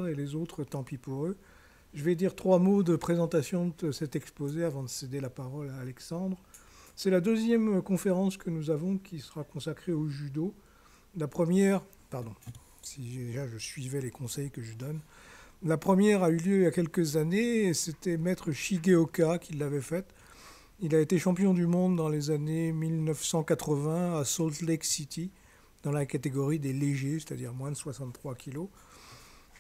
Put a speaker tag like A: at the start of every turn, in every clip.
A: et les autres, tant pis pour eux. Je vais dire 3 mots de présentation de cet exposé avant de céder la parole à Alexandre. C'est la deuxième conférence que nous avons qui sera consacrée au judo. La première, pardon, si déjà je suivais les conseils que je donne. La première a eu lieu il y a quelques années et c'était Maître Shigeoka qui l'avait faite. Il a été champion du monde dans les années 1980 à Salt Lake City, dans la catégorie des légers, c'est-à-dire moins de 63 kilos.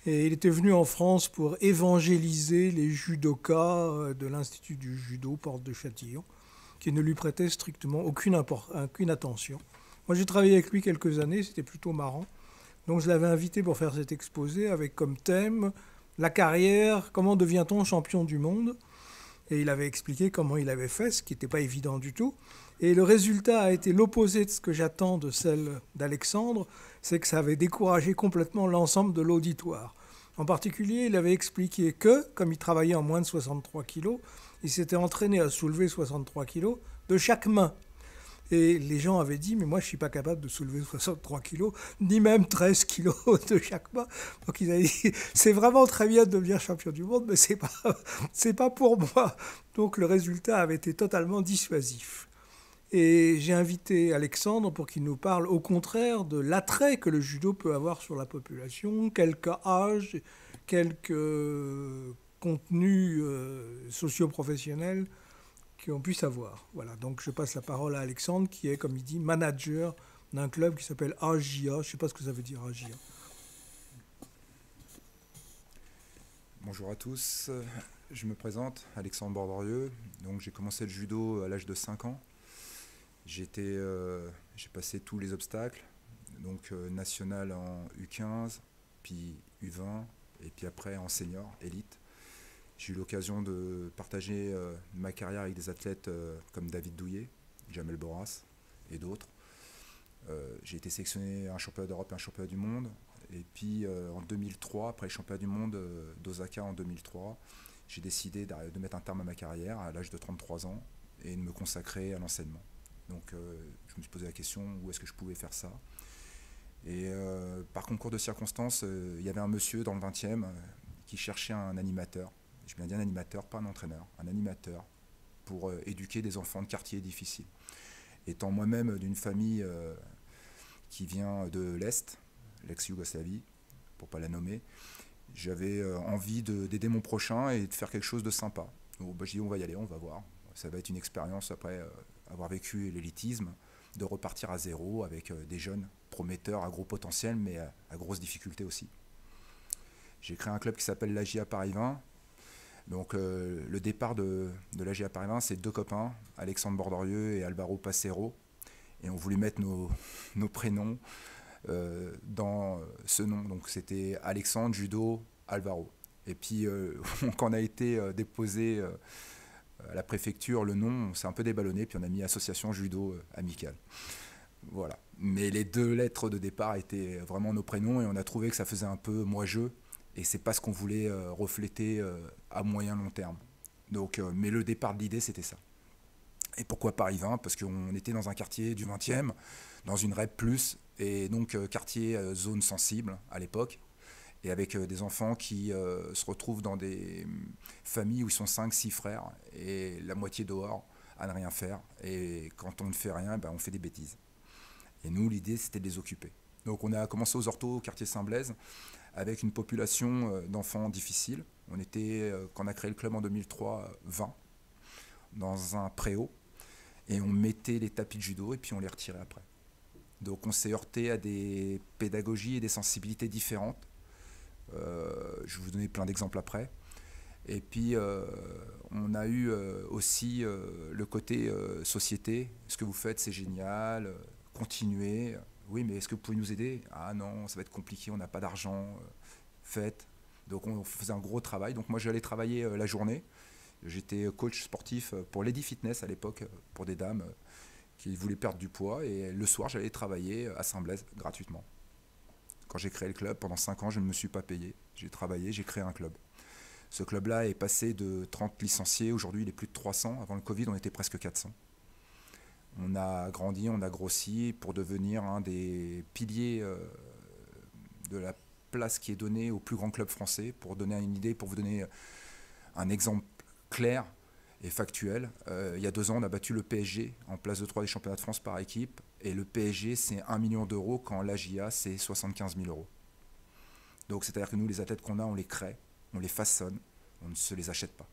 A: Et il était venu en France pour évangéliser les judokas de l'Institut du judo, porte de Châtillon, qui ne lui prêtaient strictement aucune attention. Moi, j'ai travaillé avec lui quelques années, c'était plutôt marrant. Donc, je l'avais invité pour faire cet exposé avec comme thème la carrière, comment devient-on champion du monde? Et il avait expliqué comment il avait fait, ce qui n'était pas évident du tout. Et le résultat a été l'opposé de ce que j'attends de celle d'Alexandre, c'est que ça avait découragé complètement l'ensemble de l'auditoire. En particulier, il avait expliqué que, comme il travaillait en moins de 63 kilos, il s'était entraîné à soulever 63 kilos de chaque main. Et les gens avaient dit, mais moi je ne suis pas capable de soulever 63 kilos, ni même 13 kilos de chaque main. Donc ils avaient dit, c'est vraiment très bien de devenir champion du monde, mais c'est pas pour moi. Donc le résultat avait été totalement dissuasif. Et j'ai invité Alexandre pour qu'il nous parle au contraire de l'attrait que le judo peut avoir sur la population, quelques âges, quelques contenus socio-professionnels qu'on puisse avoir. Voilà, donc je passe la parole à Alexandre, qui est, comme il dit, manager d'un club qui s'appelle AGIA. Je ne sais pas ce que ça veut dire, AGIA.
B: Bonjour à tous, je me présente, Alexandre Bordorieux. Donc j'ai commencé le judo à l'âge de 5 ans. J'ai passé tous les obstacles, donc national en U15, puis U20, et puis après en senior, élite. J'ai eu l'occasion de partager ma carrière avec des athlètes comme David Douillet, Jamel Boras et d'autres. J'ai été sélectionné à un championnat d'Europe et un championnat du monde. Et puis en 2003, après les championnats du monde d'Osaka en 2003, j'ai décidé de mettre un terme à ma carrière à l'âge de 33 ans et de me consacrer à l'enseignement. Donc je me suis posé la question où est-ce que je pouvais faire ça. Et par concours de circonstances, il y avait un monsieur dans le 20e qui cherchait un animateur. Je viens dire un animateur, pas un entraîneur, un animateur pour éduquer des enfants de quartiers difficiles. Étant moi-même d'une famille qui vient de l'Est, l'ex-Yougoslavie, pour ne pas la nommer, j'avais envie d'aider mon prochain et de faire quelque chose de sympa. Donc je dis on va y aller, on va voir. Ça va être une expérience après avoir vécu l'élitisme, de repartir à zéro avec des jeunes prometteurs à gros potentiel mais à grosses difficultés aussi. J'ai créé un club qui s'appelle l'AGIA Paris 20. Donc le départ de l'AGIA Paris 20, c'est 2 copains, Alexandre Bordorieux et Alvaro Passero. Et on voulait mettre nos prénoms dans ce nom. Donc c'était Alexandre, Judo, Alvaro. Et puis quand on a été déposé à la préfecture, le nom, on s'est un peu déballonné, puis on a mis Association Judo Amicale. Voilà. Mais les 2 lettres de départ étaient vraiment nos prénoms et on a trouvé que ça faisait un peu moi-je. Et c'est pas ce qu'on voulait refléter à moyen long terme. Donc, mais le départ de l'idée, c'était ça. Et pourquoi Paris 20? Parce qu'on était dans un quartier du 20e, dans une REP+, et donc quartier zone sensible à l'époque, et avec des enfants qui se retrouvent dans des familles où ils sont 5-6 frères, et la moitié dehors à ne rien faire. Et quand on ne fait rien, ben, on fait des bêtises. Et nous, l'idée, c'était de les occuper. Donc on a commencé aux orthos au quartier Saint-Blaise, avec une population d'enfants difficiles. On était, quand on a créé le club en 2003, 20, dans un préau, et on mettait les tapis de judo et puis on les retirait après. Donc on s'est heurté à des pédagogies et des sensibilités différentes. Je vais vous donner plein d'exemples après. Et puis on a eu aussi le côté société. Ce que vous faites, c'est génial, continuez. Oui, mais est-ce que vous pouvez nous aider? Ah non, ça va être compliqué, on n'a pas d'argent. Faites. Donc on faisait un gros travail. Donc moi j'allais travailler la journée. J'étais coach sportif pour Lady Fitness à l'époque, pour des dames qui voulaient perdre du poids. Et le soir, j'allais travailler à Saint-Blaise gratuitement. Quand j'ai créé le club, pendant 5 ans, je ne me suis pas payé. J'ai travaillé, j'ai créé un club. Ce club-là est passé de 30 licenciés. Aujourd'hui, il est plus de 300. Avant le Covid, on était presque 400. On a grandi, on a grossi pour devenir un des piliers de la place qui est donnée aux plus grands clubs français. Pour donner une idée, pour vous donner un exemple clair et factuel, il y a 2 ans, on a battu le PSG en place de 3 des championnats de France par équipe. Et le PSG, c'est 1 million d'euros quand l'AJA, c'est 75 000 euros. Donc c'est-à-dire que nous, les athlètes qu'on a, on les crée, on les façonne, on ne se les achète pas.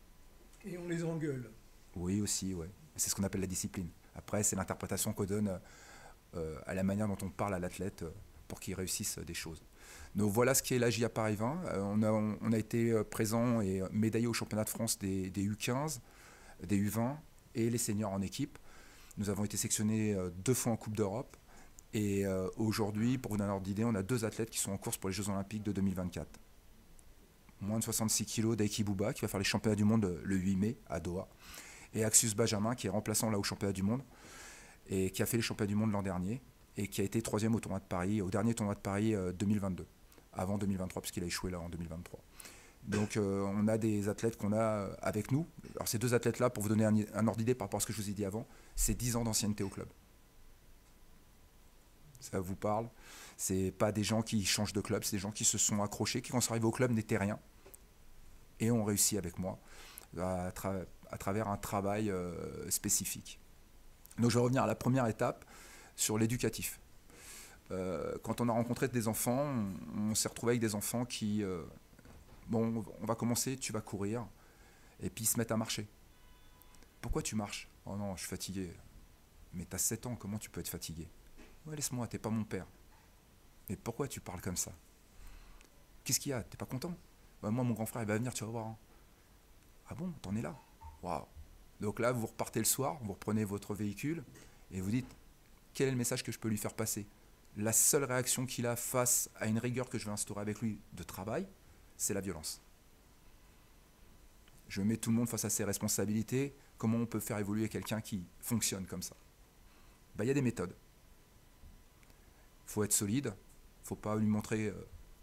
A: Et on les engueule.
B: Oui, aussi, ouais. C'est ce qu'on appelle la discipline. Après, c'est l'interprétation qu'on donne à la manière dont on parle à l'athlète pour qu'il réussisse des choses. Donc voilà ce qu'est l'AJA Paris 20. On a été présent et médaillé au championnat de France des U15, des U20 et les seniors en équipe. Nous avons été sélectionnés 2 fois en Coupe d'Europe. Et aujourd'hui, pour vous donner un ordre d'idée, on a 2 athlètes qui sont en course pour les Jeux Olympiques de 2024. Moins de 66 kg d'Aiki Bouba qui va faire les championnats du monde le 8 mai à Doha. Et Axius Benjamin qui est remplaçant là au championnat du monde et qui a fait les championnats du monde l'an dernier et qui a été 3e au tournoi de Paris, au dernier tournoi de Paris 2022, avant 2023 puisqu'il a échoué là en 2023. Donc on a des athlètes qu'on a avec nous. Alors ces 2 athlètes là, pour vous donner un ordre d'idée par rapport à ce que je vous ai dit avant, c'est 10 ans d'ancienneté au club. Ça vous parle? C'est pas des gens qui changent de club, c'est des gens qui se sont accrochés, qui quand ils sont arrivés au club n'étaient rien et ont réussi avec moi à travers un travail spécifique. Donc je vais revenir à la première étape sur l'éducatif. Quand on a rencontré des enfants, on s'est retrouvé avec des enfants qui, bon, on va commencer, tu vas courir, et puis ils se mettent à marcher. Pourquoi tu marches? Oh non, je suis fatigué. Mais tu as 7 ans, comment tu peux être fatigué? Ouais, laisse-moi, t'es pas mon père. Mais pourquoi tu parles comme ça? Qu'est-ce qu'il y a? T'es pas content? Bah, moi, mon grand frère, il va venir, tu vas voir. Hein. Ah bon, t'en es là? Waouh! Donc là, vous repartez le soir, vous reprenez votre véhicule et vous dites quel est le message que je peux lui faire passer. La seule réaction qu'il a face à une rigueur que je vais instaurer avec lui de travail, c'est la violence. Je mets tout le monde face à ses responsabilités. Comment on peut faire évoluer quelqu'un qui fonctionne comme ça? Ben, y a des méthodes. Il faut être solide, il ne faut pas lui montrer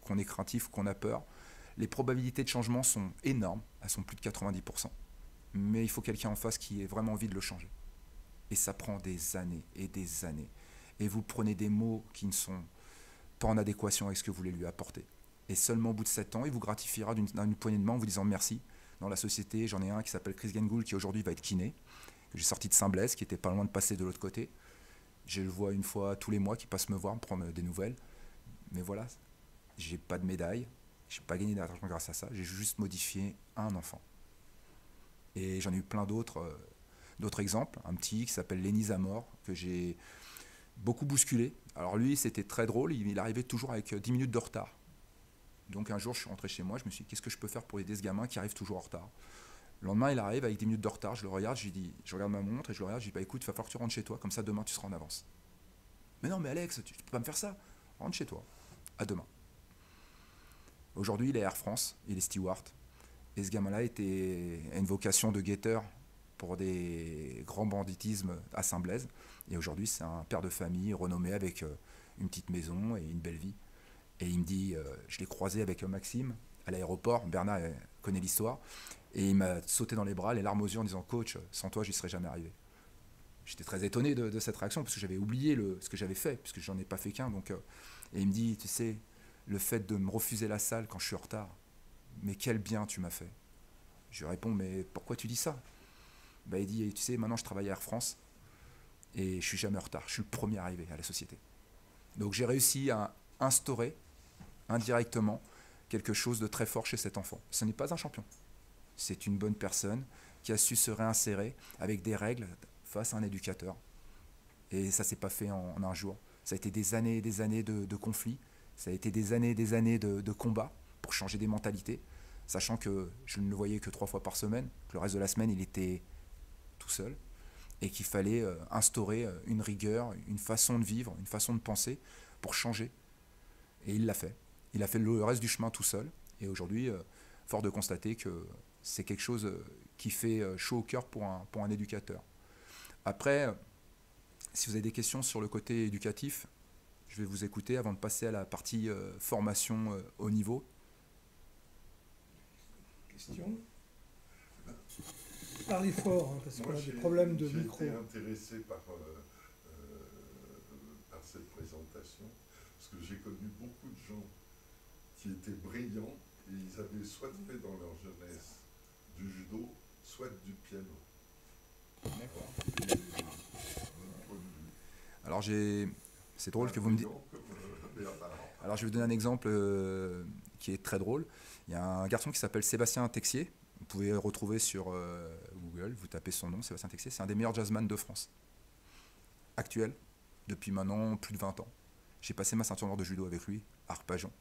B: qu'on est craintif, qu'on a peur. Les probabilités de changement sont énormes, elles sont plus de 90%. Mais il faut quelqu'un en face qui ait vraiment envie de le changer. Et ça prend des années et des années. Et vous prenez des mots qui ne sont pas en adéquation avec ce que vous voulez lui apporter. Et seulement au bout de 7 ans, il vous gratifiera d'une poignée de main en vous disant merci. Dans la société, j'en ai un qui s'appelle Chris Gengoul, qui aujourd'hui va être kiné, que j'ai sorti de Saint-Blaise, qui était pas loin de passer de l'autre côté. Je le vois une fois tous les mois qui passe me voir, me prendre des nouvelles. Mais voilà, j'ai pas de médaille, j'ai pas gagné d'argent grâce à ça, j'ai juste modifié un enfant. Et j'en ai eu plein d'autres exemples. Un petit qui s'appelle Lenny Zamor, que j'ai beaucoup bousculé. Alors lui, c'était très drôle, il arrivait toujours avec 10 minutes de retard. Donc un jour, je suis rentré chez moi, je me suis dit, qu'est-ce que je peux faire pour aider ce gamin qui arrive toujours en retard? Le lendemain, il arrive avec 10 minutes de retard, je le regarde, je regarde ma montre et je le regarde, je dis, bah écoute, il va falloir que tu rentres chez toi, comme ça demain tu seras en avance. Mais non, mais Alex, tu peux pas me faire ça. Rentre chez toi, à demain. Aujourd'hui, il est Air France, il est steward. Et ce gamin-là a une vocation de guetteur pour des grands banditismes à Saint-Blaise. Et aujourd'hui, c'est un père de famille renommé avec une petite maison et une belle vie. Et il me dit, je l'ai croisé avec Maxime à l'aéroport, Bernard connaît l'histoire, et il m'a sauté dans les bras, les larmes aux yeux, en disant, coach, sans toi, j'y serais jamais arrivé. J'étais très étonné de cette réaction, parce que j'avais oublié ce que j'avais fait, puisque j'en ai pas fait qu'un. Et il me dit, tu sais, le fait de me refuser la salle quand je suis en retard, mais quel bien tu m'as fait. Je lui réponds, mais pourquoi tu dis ça? Il dit, tu sais, maintenant je travaille à Air France, et je suis jamais en retard, je suis le premier arrivé à la société. Donc j'ai réussi à instaurer indirectement quelque chose de très fort chez cet enfant. Ce n'est pas un champion, c'est une bonne personne qui a su se réinsérer avec des règles face à un éducateur. Et ça ne s'est pas fait en un jour. Ça a été des années et des années de conflits, ça a été des années et des années de combats pour changer des mentalités, sachant que je ne le voyais que 3 fois par semaine, que le reste de la semaine il était tout seul, et qu'il fallait instaurer une rigueur, une façon de vivre, une façon de penser pour changer. Et il l'a fait. Il a fait le reste du chemin tout seul. Et aujourd'hui, fort de constater que c'est quelque chose qui fait chaud au cœur pour un éducateur. Après, si vous avez des questions sur le côté éducatif, je vais vous écouter avant de passer à la partie formation haut niveau.
A: Question? Parlez fort, hein, parce qu'on a des problèmes de micro.
C: J'ai été intéressé par cette présentation, parce que j'ai connu beaucoup de gens qui étaient brillants et ils avaient soit fait dans leur jeunesse du judo, soit du piano.
B: D'accord.
C: Et, de mon point de vue,
B: Alors c'est drôle que vous me dites.
C: brillant comme les apparents.
B: Alors je vais vous donner un exemple qui est très drôle. Il y a un garçon qui s'appelle Sébastien Texier. Vous pouvez le retrouver sur Google, vous tapez son nom, Sébastien Texier. C'est un des meilleurs jazzman de France. Actuel, depuis maintenant plus de 20 ans. J'ai passé ma ceinture noire de judo avec lui, à Arpajon.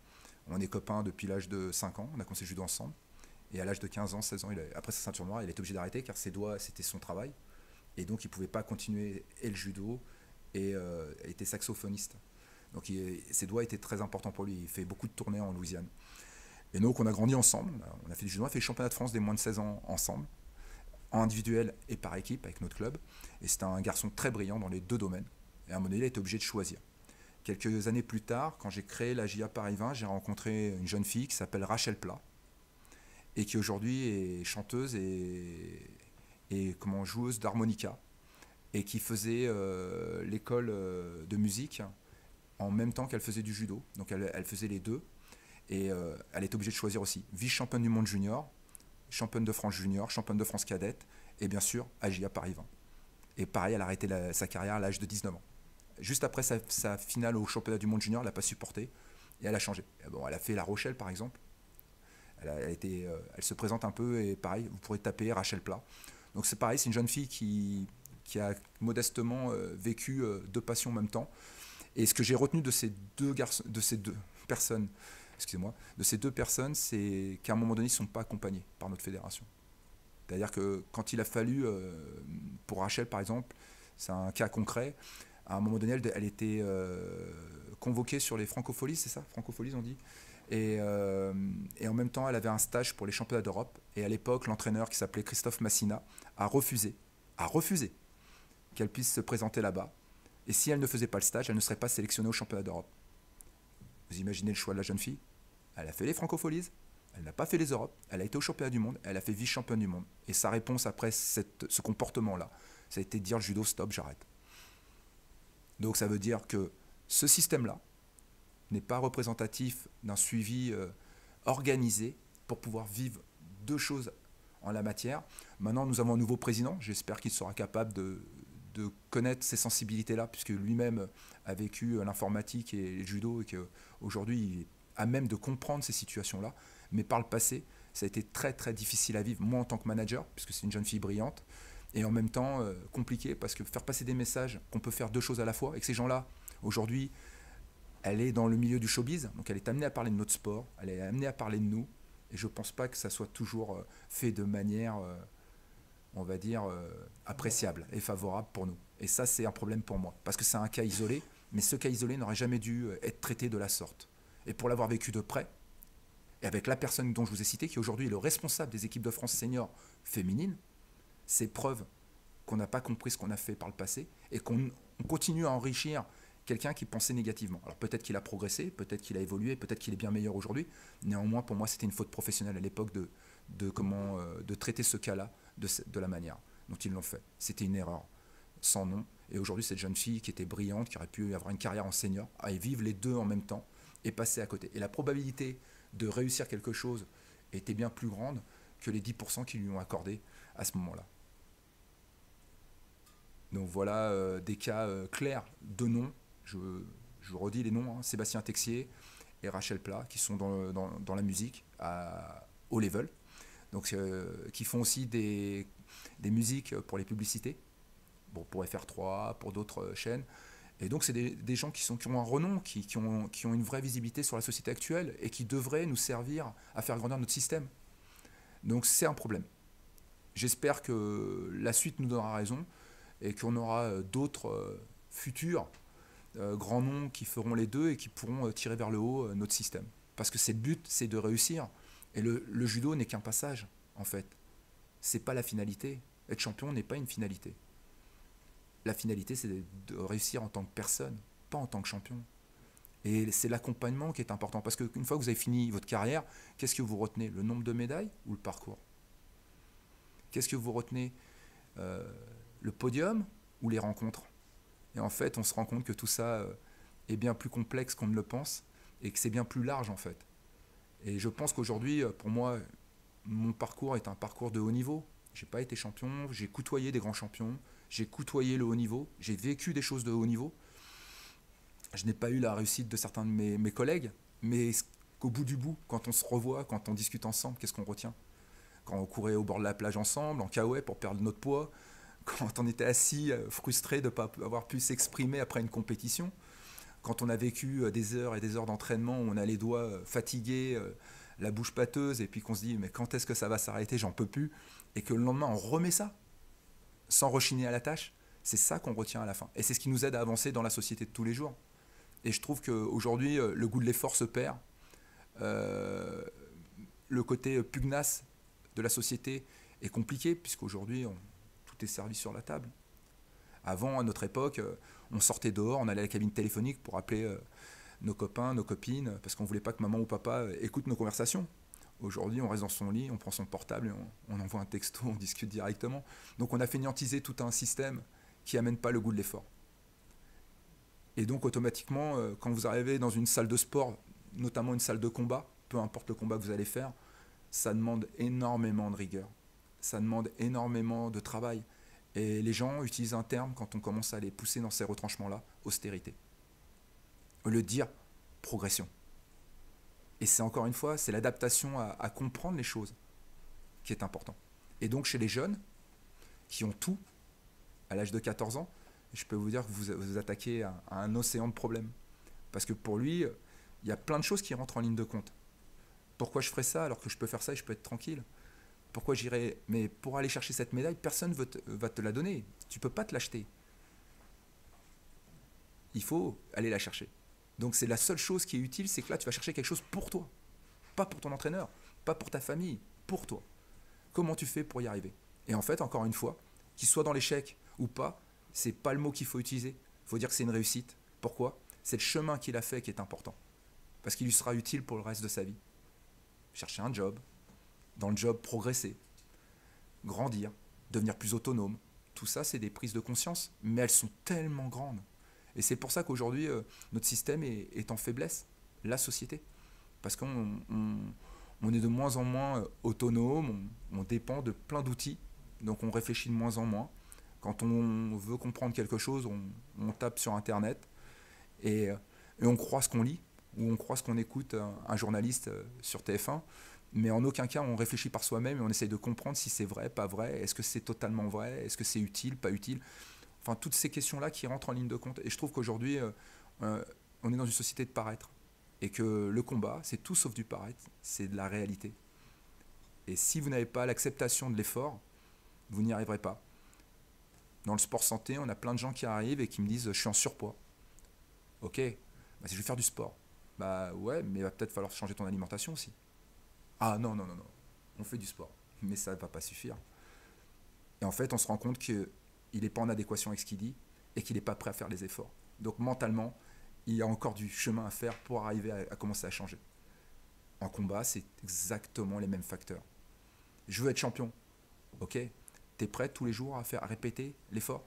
B: On est copains depuis l'âge de 5 ans, on a commencé le judo ensemble. Et à l'âge de 15 ans, 16 ans, après sa ceinture noire, il était obligé d'arrêter car ses doigts, c'était son travail. Et donc il ne pouvait pas continuer et le judo et était saxophoniste. Donc ses doigts étaient très importants pour lui. Il fait beaucoup de tournées en Louisiane. Et donc on a grandi ensemble. On a fait du judo, on a fait le championnat de France des moins de 16 ans ensemble, en individuel et par équipe avec notre club. Et c'était un garçon très brillant dans les deux domaines. Et à un moment donné, il a été obligé de choisir. Quelques années plus tard, quand j'ai créé la JA Paris 20, j'ai rencontré une jeune fille qui s'appelle Rachel Plat et qui aujourd'hui est chanteuse et joueuse d'harmonica et qui faisait l'école de musique en même temps qu'elle faisait du judo. Donc elle faisait les deux et elle était obligée de choisir aussi. Vice-championne du monde junior, championne de France junior, championne de France cadette et bien sûr AJA Paris 20. Et pareil, elle a arrêté sa carrière à l'âge de 19 ans. Juste après sa finale au championnat du monde junior, elle n'a pas supporté et elle a changé. Et bon, elle a fait La Rochelle par exemple. Elle se présente un peu et pareil, vous pourrez taper Rachel Plat. Donc c'est pareil, c'est une jeune fille qui a modestement vécu deux passions en même temps. Et ce que j'ai retenu de ces deux personnes, c'est qu'à un moment donné, ils ne sont pas accompagnés par notre fédération. C'est-à-dire que quand il a fallu, pour Rachel par exemple, c'est un cas concret, à un moment donné, elle était convoquée sur les Francopholies, c'est ça? Francopholies, on dit. Et en même temps, elle avait un stage pour les championnats d'Europe. Et à l'époque, l'entraîneur qui s'appelait Christophe Massina a refusé qu'elle puisse se présenter là-bas. Et si elle ne faisait pas le stage, elle ne serait pas sélectionnée au championnat d'Europe. Vous imaginez le choix de la jeune fille? Elle a fait les Francopholies, elle n'a pas fait les Europes, elle a été au championnat du monde, elle a fait vice-championne du monde. Et sa réponse après ce comportement-là, ça a été de dire le judo, stop, j'arrête. Donc ça veut dire que ce système-là n'est pas représentatif d'un suivi organisé pour pouvoir vivre deux choses en la matière. Maintenant, nous avons un nouveau président. J'espère qu'il sera capable de connaître ces sensibilités-là, puisque lui-même a vécu l'informatique et le judo, et qu'aujourd'hui, il est à même de comprendre ces situations-là. Mais par le passé, ça a été très, très difficile à vivre. Moi, en tant que manager, puisque c'est une jeune fille brillante, et en même temps compliqué, parce que faire passer des messages qu'on peut faire deux choses à la fois, et que ces gens-là, aujourd'hui, elle est dans le milieu du showbiz, donc elle est amenée à parler de notre sport, elle est amenée à parler de nous, et je ne pense pas que ça soit toujours fait de manière, on va dire, appréciable et favorable pour nous. Et ça, c'est un problème pour moi, parce que c'est un cas isolé, mais ce cas isolé n'aurait jamais dû être traité de la sorte. Et pour l'avoir vécu de près, et avec la personne dont je vous ai cité, qui aujourd'hui est le responsable des équipes de France seniors féminines, c'est preuve qu'on n'a pas compris ce qu'on a fait par le passé, et qu'on continue à enrichir quelqu'un qui pensait négativement. Alors peut-être qu'il a progressé, peut-être qu'il a évolué, peut-être qu'il est bien meilleur aujourd'hui. Néanmoins, pour moi, c'était une faute professionnelle à l'époque de traiter ce cas-là de la manière dont ils l'ont fait. C'était une erreur sans nom. Et aujourd'hui, cette jeune fille qui était brillante, qui aurait pu avoir une carrière en senior, à vivre les deux en même temps et passer à côté. Et la probabilité de réussir quelque chose était bien plus grande que les 10% qu'ils lui ont accordé à ce moment-là. Donc voilà des cas clairs de noms. Je redis les noms, hein, Sébastien Texier et Rachel Plat, qui sont dans la musique à haut level, donc, qui font aussi des musiques pour les publicités, bon, pour FR3, pour d'autres chaînes. Et donc c'est des gens qui ont un renom, qui ont une vraie visibilité sur la société actuelle et qui devraient nous servir à faire grandir notre système. Donc c'est un problème. J'espère que la suite nous donnera raison et qu'on aura d'autres futurs grands noms qui feront les deux et qui pourront tirer vers le haut notre système. Parce que c'est le but, c'est de réussir. Et le judo n'est qu'un passage, en fait. C'est pas la finalité. Être champion n'est pas une finalité. La finalité, c'est de réussir en tant que personne, pas en tant que champion. Et c'est l'accompagnement qui est important. Parce qu'une fois que vous avez fini votre carrière, qu'est-ce que vous retenez? Le nombre de médailles ou le parcours? Qu'est-ce que vous retenez? Le podium ou les rencontres? Et en fait, on se rend compte que tout ça est bien plus complexe qu'on ne le pense et que c'est bien plus large en fait. Et je pense qu'aujourd'hui, pour moi, mon parcours est un parcours de haut niveau. Je n'ai pas été champion, j'ai côtoyé des grands champions, j'ai côtoyé le haut niveau, j'ai vécu des choses de haut niveau. Je n'ai pas eu la réussite de certains de mes collègues, mais qu'au bout du bout, quand on se revoit, quand on discute ensemble, qu'est-ce qu'on retient? Quand on courait au bord de la plage ensemble, en caouet pour perdre notre poids, quand on était assis frustré de ne pas avoir pu s'exprimer après une compétition, quand on a vécu des heures et des heures d'entraînement où on a les doigts fatigués, la bouche pâteuse, et puis qu'on se dit mais quand est-ce que ça va s'arrêter, j'en peux plus, et que le lendemain on remet ça, sans rechigner à la tâche, c'est ça qu'on retient à la fin. Et c'est ce qui nous aide à avancer dans la société de tous les jours. Et je trouve qu'aujourd'hui, le goût de l'effort se perd. Le côté pugnace de la société est compliqué, puisqu'aujourd'hui, tout est servi sur la table. Avant, à notre époque, on sortait dehors, on allait à la cabine téléphonique pour appeler nos copains, nos copines, parce qu'on ne voulait pas que maman ou papa écoutent nos conversations. Aujourd'hui, on reste dans son lit, on prend son portable, et on envoie un texto, on discute directement. Donc on a fainéantisé tout un système qui n'amène pas le goût de l'effort. Et donc automatiquement, quand vous arrivez dans une salle de sport, notamment une salle de combat, peu importe le combat que vous allez faire, ça demande énormément de rigueur, ça demande énormément de travail. Et les gens utilisent un terme, quand on commence à les pousser dans ces retranchements-là, austérité. Au lieu de dire progression. Et c'est encore une fois, c'est l'adaptation à comprendre les choses qui est important. Et donc chez les jeunes, qui ont tout, à l'âge de 14 ans, je peux vous dire que vous attaquez à un océan de problèmes. Parce que pour lui, il y a plein de choses qui rentrent en ligne de compte. Pourquoi je ferais ça alors que je peux faire ça et je peux être tranquille? Pourquoi j'irais? Mais pour aller chercher cette médaille, personne va te la donner. Tu ne peux pas te l'acheter. Il faut aller la chercher. Donc c'est la seule chose qui est utile, c'est que là tu vas chercher quelque chose pour toi. Pas pour ton entraîneur, pas pour ta famille, pour toi. Comment tu fais pour y arriver? Et en fait, encore une fois, qu'il soit dans l'échec ou pas, c'est pas le mot qu'il faut utiliser. Il faut dire que c'est une réussite. Pourquoi? C'est le chemin qu'il a fait qui est important. Parce qu'il lui sera utile pour le reste de sa vie. Chercher un job, dans le job progresser, grandir, devenir plus autonome. Tout ça, c'est des prises de conscience, mais elles sont tellement grandes. Et c'est pour ça qu'aujourd'hui, notre système est en faiblesse, la société. Parce qu'on est de moins en moins autonome, on dépend de plein d'outils, donc on réfléchit de moins en moins. Quand on veut comprendre quelque chose, on tape sur Internet et on croit ce qu'on lit, ou on croit ce qu'on écoute un journaliste sur TF1, mais en aucun cas on réfléchit par soi-même et on essaye de comprendre si c'est vrai, pas vrai, est-ce que c'est totalement vrai, est-ce que c'est utile, pas utile. Enfin, toutes ces questions-là qui rentrent en ligne de compte. Et je trouve qu'aujourd'hui, on est dans une société de paraître. Et que le combat, c'est tout sauf du paraître, c'est de la réalité. Et si vous n'avez pas l'acceptation de l'effort, vous n'y arriverez pas. Dans le sport santé, on a plein de gens qui arrivent et qui me disent « je suis en surpoids ». Ok, bah, si je vais faire du sport, bah ouais, mais il va peut-être falloir changer ton alimentation aussi. Ah non, on fait du sport, mais ça ne va pas suffire. Et en fait, on se rend compte qu'il n'est pas en adéquation avec ce qu'il dit et qu'il n'est pas prêt à faire les efforts. Donc mentalement, il y a encore du chemin à faire pour arriver à commencer à changer. En combat, c'est exactement les mêmes facteurs. Je veux être champion. Ok, t'es prêt tous les jours à répéter l'effort?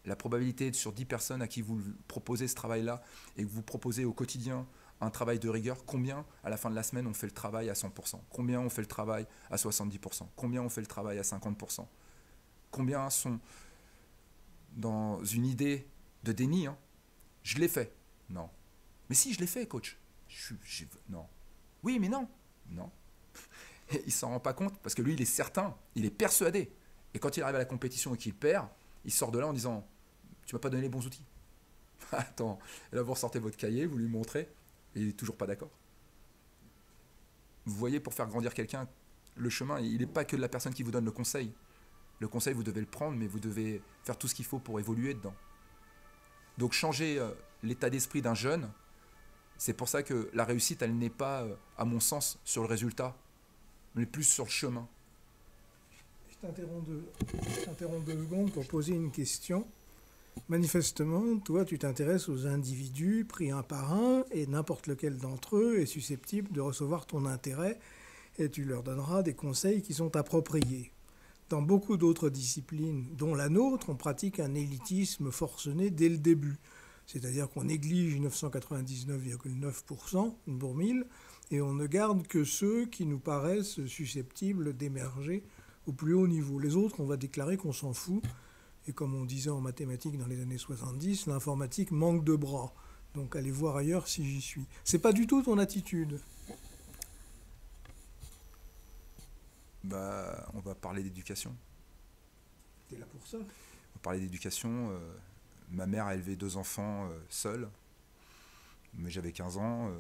B: La probabilité sur 10 personnes à qui vous proposez ce travail-là et que vous proposez au quotidien un travail de rigueur, combien à la fin de la semaine on fait le travail à 100%? Combien on fait le travail à 70%? Combien on fait le travail à 50%? Combien sont dans une idée de déni, hein? Je l'ai fait. Non. Mais si, je l'ai fait, coach. Non. Oui, mais non. Non. Et il ne s'en rend pas compte parce que lui, il est certain, il est persuadé. Et quand il arrive à la compétition et qu'il perd, il sort de là en disant « Tu ne m'as pas donné les bons outils. » Attends, et là vous ressortez votre cahier, vous lui montrez, et il n'est toujours pas d'accord. Vous voyez, pour faire grandir quelqu'un, le chemin, il n'est pas que de la personne qui vous donne le conseil. Le conseil, vous devez le prendre, mais vous devez faire tout ce qu'il faut pour évoluer dedans. Donc changer l'état d'esprit d'un jeune, c'est pour ça que la réussite, elle n'est pas, à mon sens, sur le résultat, mais plus sur le chemin.
A: Je t'interromps 2 secondes pour poser une question. Manifestement, toi, tu t'intéresses aux individus pris un par un, et n'importe lequel d'entre eux est susceptible de recevoir ton intérêt, et tu leur donneras des conseils qui sont appropriés. Dans beaucoup d'autres disciplines, dont la nôtre, on pratique un élitisme forcené dès le début. C'est-à-dire qu'on néglige 999,9% pour 1000 Et on ne garde que ceux qui nous paraissent susceptibles d'émerger au plus haut niveau. Les autres, on va déclarer qu'on s'en fout. Et comme on disait en mathématiques dans les années 70, l'informatique manque de bras. Donc allez voir ailleurs si j'y suis. C'est pas du tout ton attitude.
B: On va parler d'éducation.
A: T'es là pour ça.
B: On va parler d'éducation. Ma mère a élevé 2 enfants seule. Mais j'avais 15 ans.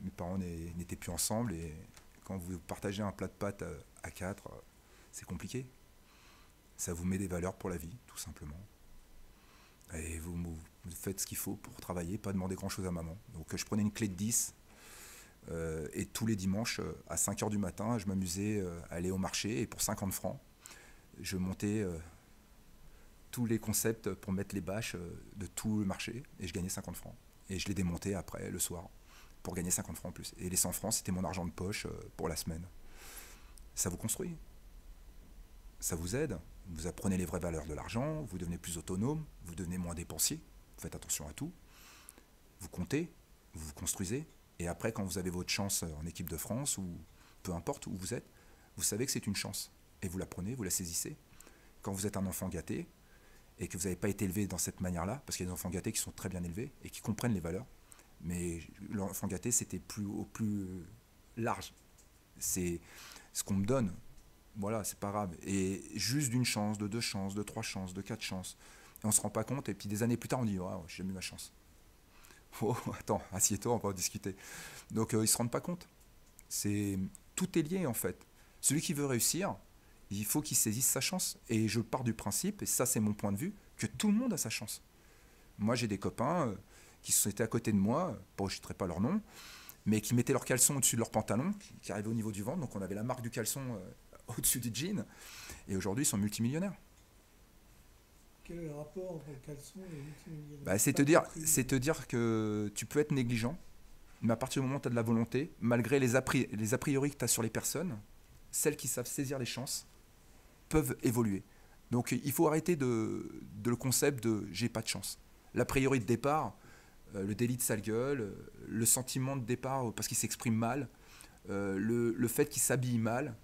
B: Mes parents n'étaient plus ensemble. Et quand vous partagez un plat de pâtes à 4, c'est compliqué. Ça vous met des valeurs pour la vie, tout simplement. Et vous faites ce qu'il faut pour travailler, pas demander grand-chose à maman. Donc je prenais une clé de 10 et tous les dimanches, à 5h du matin, je m'amusais à aller au marché et pour 50 francs, je montais tous les concepts pour mettre les bâches de tout le marché et je gagnais 50 francs. Et je les démontais après, le soir, pour gagner 50 francs en plus. Et les 100 francs, c'était mon argent de poche pour la semaine. Ça vous construit. Ça vous aide. Vous apprenez les vraies valeurs de l'argent, vous devenez plus autonome, vous devenez moins dépensier, vous faites attention à tout, vous comptez, vous vous construisez, et après quand vous avez votre chance en équipe de France, ou peu importe où vous êtes, vous savez que c'est une chance, et vous la prenez, vous la saisissez. Quand vous êtes un enfant gâté, et que vous n'avez pas été élevé dans cette manière-là, parce qu'il y a des enfants gâtés qui sont très bien élevés, et qui comprennent les valeurs, mais l'enfant gâté c'était au plus large, c'est ce qu'on me donne. Voilà, c'est pas grave. Et juste d'une chance, de 2 chances, de 3 chances, de 4 chances. Et on se rend pas compte. Et puis des années plus tard, on dit, oh, j'ai jamais eu ma chance. Oh, attends, assieds-toi, on va en discuter. Donc ils se rendent pas compte. Tout est lié en fait. Celui qui veut réussir, il faut qu'il saisisse sa chance. Et je pars du principe, et ça c'est mon point de vue, que tout le monde a sa chance. Moi j'ai des copains qui étaient à côté de moi, bon, je ne citerai pas leur nom, mais qui mettaient leurs caleçons au-dessus de leurs pantalons, qui arrivaient au niveau du ventre. Donc on avait la marque du caleçon au-dessus du jean, et aujourd'hui ils sont multimillionnaires.
A: Quel est le rapport entre le caleçon et les multimillionnaires?
B: C'est te dire que tu peux être négligent, mais à partir du moment où tu as de la volonté, malgré les a priori que tu as sur les personnes, celles qui savent saisir les chances peuvent évoluer. Donc il faut arrêter de le concept de j'ai pas de chance. L'a priori de départ, le délit de sale gueule, le sentiment de départ parce qu'il s'exprime mal, le fait qu'il s'habille mal,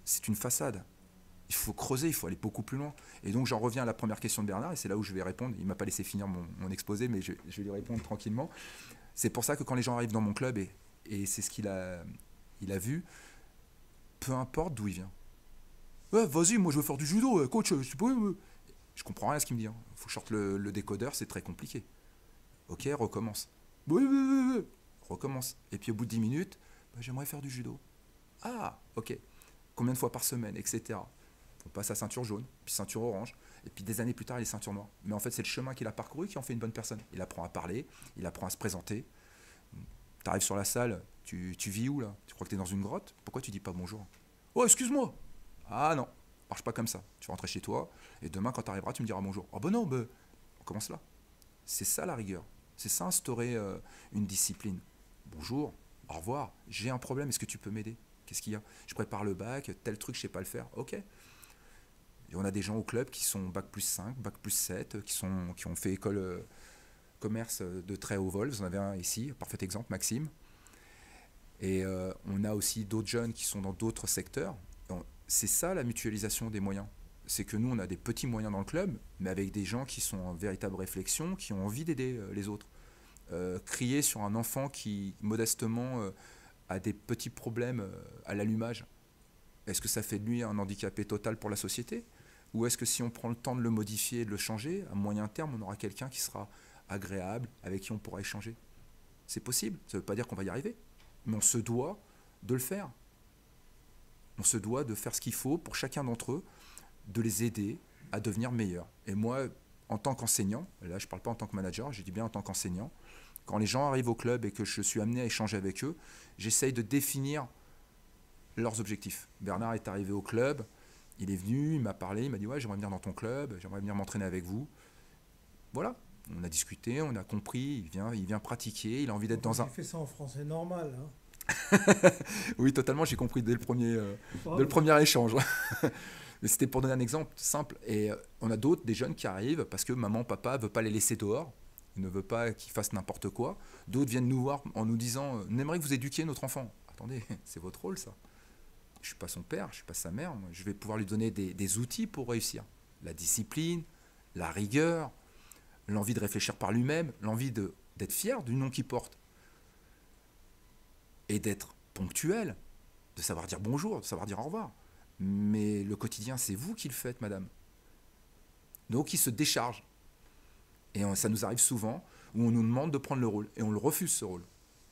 B: c'est une façade. Il faut creuser, il faut aller beaucoup plus loin. Et donc j'en reviens à la première question de Bernard, et c'est là où je vais répondre. Il ne m'a pas laissé finir mon exposé, mais je vais lui répondre tranquillement. C'est pour ça que quand les gens arrivent dans mon club, et c'est ce qu'il a vu, peu importe d'où il vient. Ouais, vas-y, moi je veux faire du judo, coach, je comprends rien à ce qu'il me dit. Il faut que je sorte le décodeur, c'est très compliqué. Ok, recommence. Oui. Recommence. Et puis au bout de 10 minutes, j'aimerais faire du judo. Ah, ok. Combien de fois par semaine, etc. On passe à ceinture jaune, puis ceinture orange, et puis des années plus tard, il est ceinture noire. Mais en fait, c'est le chemin qu'il a parcouru qui en fait une bonne personne. Il apprend à parler, il apprend à se présenter. Tu arrives sur la salle, tu vis où là? Tu crois que tu es dans une grotte? Pourquoi tu dis pas bonjour? Oh, excuse-moi! Ah non, marche pas comme ça. Tu vas rentrer chez toi, et demain, quand tu arriveras, tu me diras bonjour. Ah ben non, on commence là. C'est ça la rigueur. C'est ça instaurer une discipline. Bonjour, au revoir, j'ai un problème, est-ce que tu peux m'aider? Qu'est-ce qu'il y a? Je prépare le bac, tel truc, je sais pas le faire. Ok. Et on a des gens au club qui sont bac plus 5, bac plus 7, qui ont fait école commerce de très haut vol. Vous en avez un ici, parfait exemple, Maxime. Et on a aussi d'autres jeunes qui sont dans d'autres secteurs. C'est ça la mutualisation des moyens. C'est que nous, on a des petits moyens dans le club, mais avec des gens qui sont en véritable réflexion, qui ont envie d'aider les autres. Crier sur un enfant qui, modestement, a des petits problèmes à l'allumage, est-ce que ça fait de lui un handicapé total pour la société? Ou est-ce que si on prend le temps de le modifier et de le changer, à moyen terme, on aura quelqu'un qui sera agréable, avec qui on pourra échanger? C'est possible, ça ne veut pas dire qu'on va y arriver, mais on se doit de le faire. On se doit de faire ce qu'il faut pour chacun d'entre eux, de les aider à devenir meilleurs. Et moi, en tant qu'enseignant, là je ne parle pas en tant que manager, je dis bien en tant qu'enseignant, quand les gens arrivent au club et que je suis amené à échanger avec eux, j'essaye de définir leurs objectifs. Bernard est arrivé au club, il est venu, il m'a parlé, il m'a dit « Ouais, j'aimerais venir dans ton club, j'aimerais venir m'entraîner avec vous. » Voilà, on a discuté, on a compris, il vient pratiquer, il a envie d'être dans un...
A: Il fait ça en français normal.
B: Oui, totalement, j'ai compris dès le premier échange. Mais c'était pour donner un exemple simple. Et on a des jeunes qui arrivent parce que maman, papa ne veut pas les laisser dehors. il ne veut pas qu'il fasse n'importe quoi. D'autres viennent nous voir en nous disant « On aimerait que vous éduquiez notre enfant ». Attendez, c'est votre rôle ça. Je ne suis pas son père, je ne suis pas sa mère. Moi. Je vais pouvoir lui donner des outils pour réussir. La discipline, la rigueur, l'envie de réfléchir par lui-même, l'envie d'être fier du nom qu'il porte. Et d'être ponctuel, de savoir dire bonjour, de savoir dire au revoir. Mais le quotidien, c'est vous qui le faites, madame. Donc il se décharge. Et ça nous arrive souvent où on nous demande de prendre le rôle. Et on le refuse, ce rôle.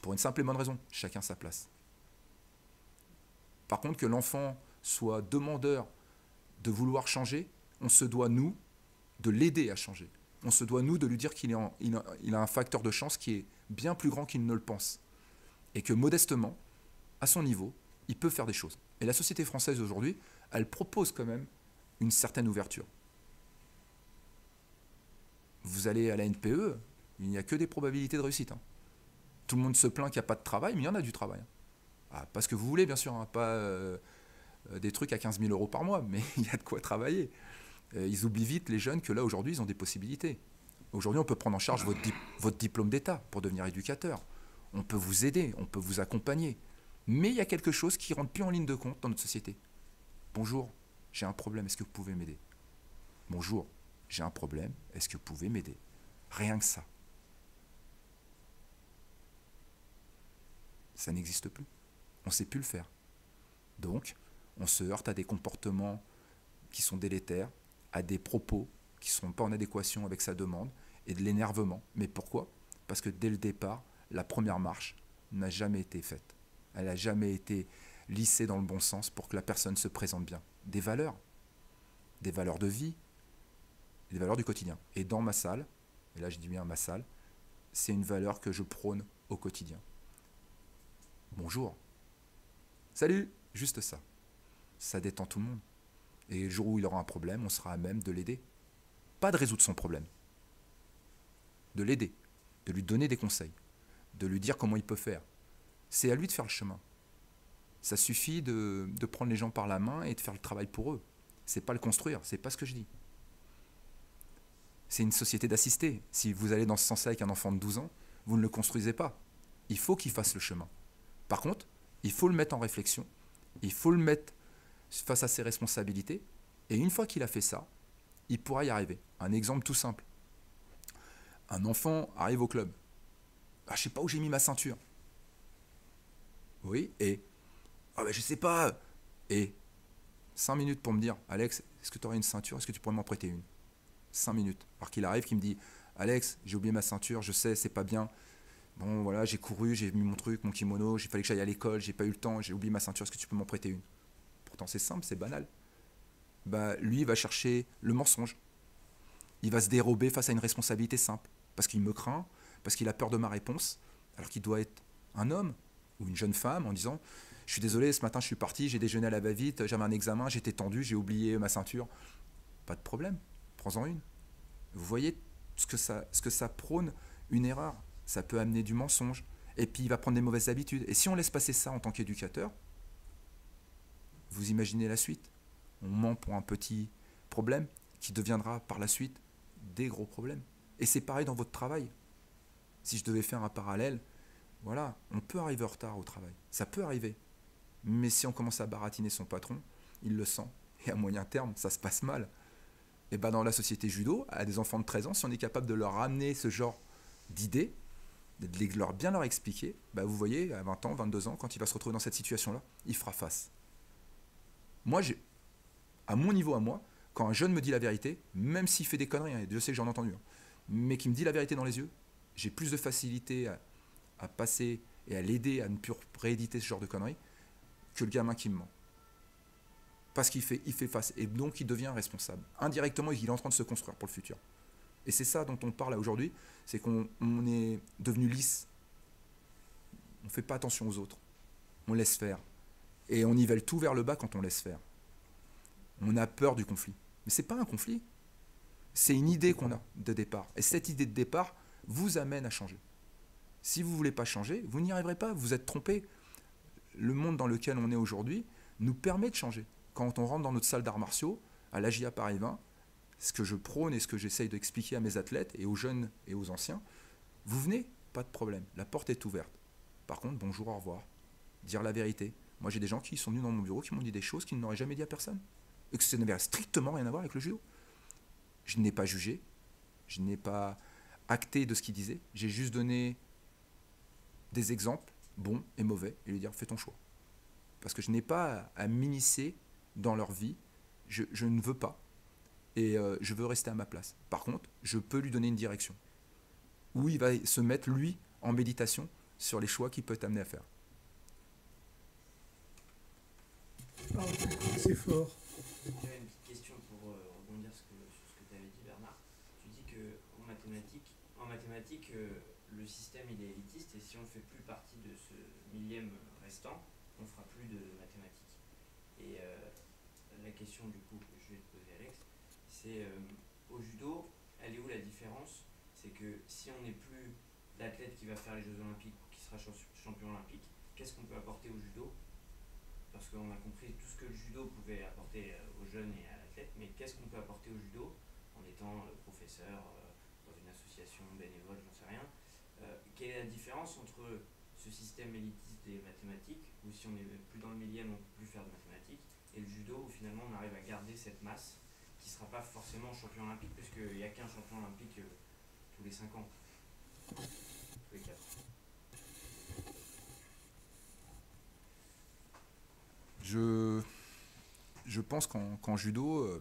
B: Pour une simple et bonne raison. Chacun sa place. Par contre, que l'enfant soit demandeur de vouloir changer, on se doit, nous, de l'aider à changer. On se doit, nous, de lui dire qu'il a un facteur de chance qui est bien plus grand qu'il ne le pense. Et que modestement, à son niveau, il peut faire des choses. Et la société française aujourd'hui, elle propose quand même une certaine ouverture. Vous allez à la NPE, il n'y a que des probabilités de réussite. Hein. Tout le monde se plaint qu'il n'y a pas de travail, mais il y en a du travail. Ah, pas ce que vous voulez, bien sûr, hein, pas des trucs à 15 000 € par mois, mais il y a de quoi travailler. Ils oublient vite, les jeunes, que là, aujourd'hui, ils ont des possibilités. Aujourd'hui, on peut prendre en charge votre diplôme d'État pour devenir éducateur. On peut vous aider, on peut vous accompagner. Mais il y a quelque chose qui ne rentre plus en ligne de compte dans notre société. Bonjour, j'ai un problème, est-ce que vous pouvez m'aider? Bonjour, j'ai un problème, est-ce que vous pouvez m'aider? Rien que ça. Ça n'existe plus. On ne sait plus le faire. Donc, on se heurte à des comportements qui sont délétères, à des propos qui ne sont pas en adéquation avec sa demande, et de l'énervement. Mais pourquoi? Parce que dès le départ, la première marche n'a jamais été faite. Elle n'a jamais été lissée dans le bon sens pour que la personne se présente bien. Des valeurs de vie, des valeurs du quotidien. Et dans ma salle, et là je dis bien ma salle, c'est une valeur que je prône au quotidien. Bonjour. Salut, juste ça. Ça détend tout le monde. Et le jour où il aura un problème, on sera à même de l'aider. Pas de résoudre son problème. De l'aider, de lui donner des conseils, de lui dire comment il peut faire. C'est à lui de faire le chemin. Ça suffit de prendre les gens par la main et de faire le travail pour eux. C'est pas le construire, c'est pas ce que je dis. C'est une société d'assistés. Si vous allez dans ce sens-là avec un enfant de 12 ans, vous ne le construisez pas. Il faut qu'il fasse le chemin. Par contre, il faut le mettre en réflexion, il faut le mettre face à ses responsabilités, et une fois qu'il a fait ça, il pourra y arriver. Un exemple tout simple. Un enfant arrive au club. Ah, je ne sais pas où j'ai mis ma ceinture. Oui, et ah ben je sais pas. Et 5 minutes pour me dire, Alex, est-ce que tu aurais une ceinture? Est-ce que tu pourrais m'en prêter une? 5 minutes. Alors qu'il arrive, qu'il me dit, Alex, j'ai oublié ma ceinture, je sais, c'est pas bien. Bon, voilà, j'ai couru, j'ai mis mon truc, mon kimono, il fallait que j'aille à l'école, j'ai pas eu le temps, j'ai oublié ma ceinture, est-ce que tu peux m'en prêter une? Pourtant, c'est simple, c'est banal. Bah, lui, il va chercher le mensonge. Il va se dérober face à une responsabilité simple. Parce qu'il me craint, parce qu'il a peur de ma réponse, alors qu'il doit être un homme ou une jeune femme en disant « Je suis désolé, ce matin je suis parti, j'ai déjeuné à la va-vite, j'avais un examen, j'étais tendu, j'ai oublié ma ceinture. » Pas de problème, prends-en une. Vous voyez ce que ça prône, une erreur. Ça peut amener du mensonge. Et puis il va prendre des mauvaises habitudes. Et si on laisse passer ça en tant qu'éducateur, vous imaginez la suite. On ment pour un petit problème qui deviendra par la suite des gros problèmes. Et c'est pareil dans votre travail. Si je devais faire un parallèle, voilà, on peut arriver en retard au travail. Ça peut arriver. Mais si on commence à baratiner son patron, il le sent. Et à moyen terme, ça se passe mal. Et bien dans la société judo, à des enfants de 13 ans, si on est capable de leur ramener ce genre d'idées, de bien leur expliquer, bah vous voyez, à 20 ans, 22 ans, quand il va se retrouver dans cette situation-là, il fera face. Moi, à mon niveau à moi, quand un jeune me dit la vérité, même s'il fait des conneries, et Dieu sait que j'en ai entendu, mais qui me dit la vérité dans les yeux, j'ai plus de facilité à passer et à l'aider à ne plus rééditer ce genre de conneries que le gamin qui me ment. Parce qu'il fait face, et donc il devient responsable. Indirectement, il est en train de se construire pour le futur. Et c'est ça dont on parle aujourd'hui, c'est qu'on est devenu lisse. On ne fait pas attention aux autres. On laisse faire. Et on nivelle tout vers le bas quand on laisse faire. On a peur du conflit. Mais ce n'est pas un conflit. C'est une idée qu'on a de départ. Et cette idée de départ vous amène à changer. Si vous ne voulez pas changer, vous n'y arriverez pas. Vous êtes trompé. Le monde dans lequel on est aujourd'hui nous permet de changer. Quand on rentre dans notre salle d'arts martiaux, à l'AJA Paris 20, ce que je prône et ce que j'essaye d'expliquer à mes athlètes et aux jeunes et aux anciens, vous venez, pas de problème, la porte est ouverte. Par contre, bonjour, au revoir, dire la vérité. Moi, j'ai des gens qui sont venus dans mon bureau, qui m'ont dit des choses qu'ils n'auraient jamais dit à personne. Et que ça n'avait strictement rien à voir avec le judo. Je n'ai pas jugé, je n'ai pas acté de ce qu'ils disaient, j'ai juste donné des exemples, bons et mauvais, et lui dire, fais ton choix. Parce que je n'ai pas à m'immiscer dans leur vie, je ne veux pas, et je veux rester à ma place. Par contre, je peux lui donner une direction, où il va se mettre, lui, en méditation sur les choix qu'il peut t'amener à faire.
A: Ah, c'est fort.
D: J'avais une petite question pour rebondir sur ce que tu avais dit, Bernard. Tu dis qu'en mathématiques, le système il est élitiste et si on ne fait plus partie de ce millième restant, on ne fera plus de mathématiques. Et la question du coup que je vais te poser, Alex, c'est au judo, elle est où la différence? C'est que si on n'est plus l'athlète qui va faire les Jeux Olympiques ou qui sera champion olympique, qu'est-ce qu'on peut apporter au judo? Parce qu'on a compris tout ce que le judo pouvait apporter aux jeunes et à l'athlète, mais qu'est-ce qu'on peut apporter au judo en étant professeur dans une association bénévole, j'en sais rien. Quelle est la différence entre ce système élitiste des mathématiques, où si on n'est plus dans le millième, on ne peut plus faire de mathématiques, et le judo, où finalement on arrive à garder cette masse qui ne sera pas forcément champion olympique, puisqu'il n'y a qu'un champion olympique tous les 5 ans, tous les 4.
B: Je pense qu'en judo,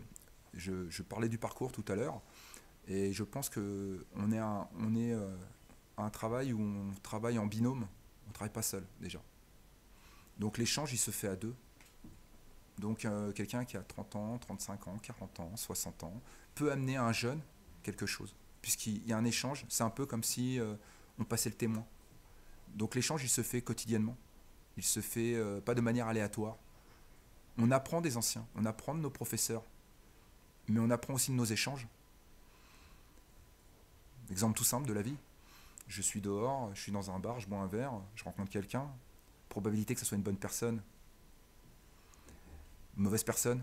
B: je parlais du parcours tout à l'heure, et je pense qu'on est à un travail où on travaille en binôme, on ne travaille pas seul déjà. Donc l'échange, il se fait à deux. Donc quelqu'un qui a 30 ans, 35 ans, 40 ans, 60 ans, peut amener à un jeune quelque chose, puisqu'il y a un échange, c'est un peu comme si on passait le témoin. Donc l'échange, il se fait quotidiennement, il se fait pas de manière aléatoire. On apprend des anciens, on apprend de nos professeurs, mais on apprend aussi de nos échanges. Exemple tout simple de la vie. Je suis dehors, je suis dans un bar, je bois un verre, je rencontre quelqu'un. Probabilité que ce soit une bonne personne, une mauvaise personne,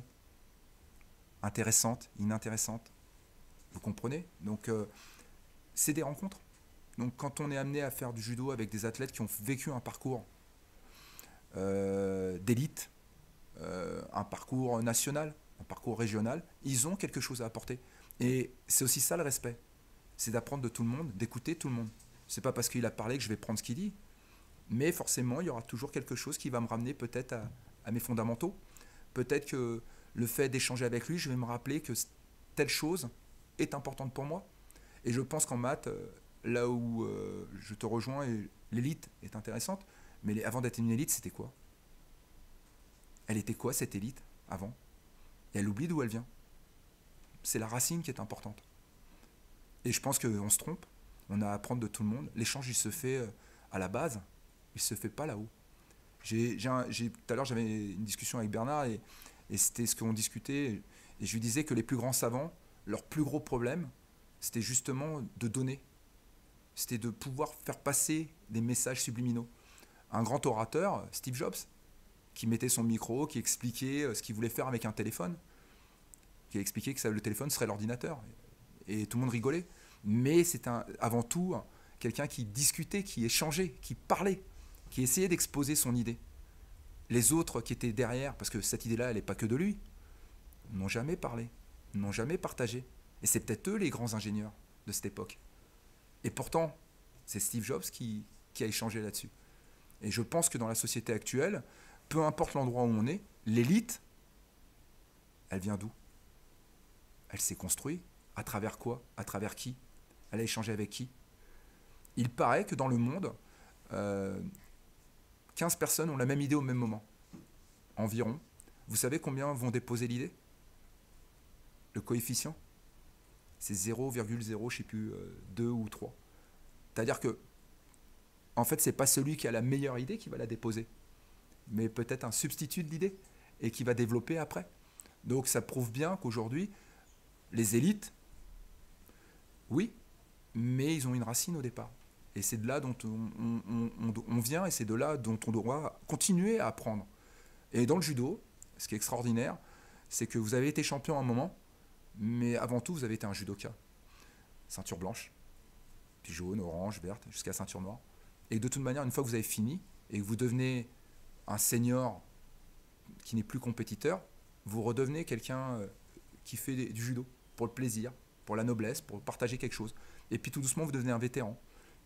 B: intéressante, inintéressante. Vous comprenez? Donc, c'est des rencontres. Donc, quand on est amené à faire du judo avec des athlètes qui ont vécu un parcours d'élite, un parcours national, un parcours régional, ils ont quelque chose à apporter. Et c'est aussi ça le respect. C'est d'apprendre de tout le monde, d'écouter tout le monde. C'est pas parce qu'il a parlé que je vais prendre ce qu'il dit, mais forcément, il y aura toujours quelque chose qui va me ramener peut-être à mes fondamentaux. Peut-être que le fait d'échanger avec lui, je vais me rappeler que telle chose est importante pour moi. Et je pense qu'en maths, là où je te rejoins, l'élite est intéressante, mais avant d'être une élite, c'était quoi? Elle était quoi cette élite avant? Et elle oublie d'où elle vient. C'est la racine qui est importante. Et je pense qu'on se trompe. On a à apprendre de tout le monde. L'échange, il se fait à la base. Il ne se fait pas là-haut. Tout à l'heure, j'avais une discussion avec Bernard et c'était ce qu'on discutait. Et je lui disais que les plus grands savants, leur plus gros problème, c'était justement de donner. C'était de pouvoir faire passer des messages subliminaux. Un grand orateur, Steve Jobs, qui mettait son micro, qui expliquait ce qu'il voulait faire avec un téléphone, qui a expliqué que le téléphone serait l'ordinateur. Et tout le monde rigolait. Mais c'est avant tout quelqu'un qui discutait, qui échangeait, qui parlait, qui essayait d'exposer son idée. Les autres qui étaient derrière, parce que cette idée-là, elle n'est pas que de lui, n'ont jamais parlé, n'ont jamais partagé. Et c'est peut-être eux les grands ingénieurs de cette époque. Et pourtant, c'est Steve Jobs qui a échangé là-dessus. Et je pense que dans la société actuelle, peu importe l'endroit où on est, l'élite, elle vient d'où? Elle s'est construite. À travers quoi? À travers qui? Elle a échangé avec qui? Il paraît que dans le monde, 15 personnes ont la même idée au même moment. Environ. Vous savez combien vont déposer l'idée? Le coefficient? C'est 0,0, je ne sais plus, 2 ou 3. C'est-à-dire que, en fait, ce n'est pas celui qui a la meilleure idée qui va la déposer, mais peut-être un substitut de l'idée et qui va développer après. Donc ça prouve bien qu'aujourd'hui, les élites, oui, mais ils ont une racine au départ. Et c'est de là dont on vient et c'est de là dont on doit continuer à apprendre. Et dans le judo, ce qui est extraordinaire, c'est que vous avez été champion à un moment, Mais avant tout, vous avez été un judoka. Ceinture blanche, puis jaune, orange, verte, jusqu'à ceinture noire. Et de toute manière, une fois que vous avez fini, et que vous devenez un senior qui n'est plus compétiteur, vous redevenez quelqu'un qui fait du judo pour le plaisir, pour la noblesse, pour partager quelque chose. Et puis tout doucement, vous devenez un vétéran,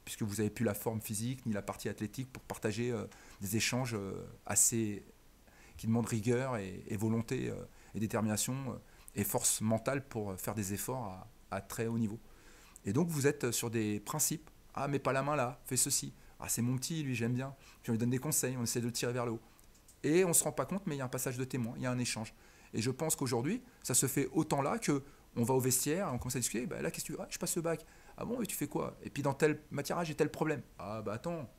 B: puisque vous n'avez plus la forme physique ni la partie athlétique pour partager des échanges assez qui demandent rigueur et volonté et détermination et force mentale pour faire des efforts à très haut niveau. Et donc vous êtes sur des principes. Ah, mets pas la main là, fais ceci. Ah, c'est mon petit, lui, j'aime bien. Puis on lui donne des conseils, on essaie de le tirer vers le haut. Et on ne se rend pas compte, mais il y a un passage de témoin, il y a un échange. Et je pense qu'aujourd'hui, ça se fait autant là qu'on va au vestiaire, on commence à discuter. Bah, là, qu'est-ce que tu veux? Ah, je passe le bac. Ah bon, et tu fais quoi? Et puis dans telle matière, ah, j'ai tel problème. Ah bah attends,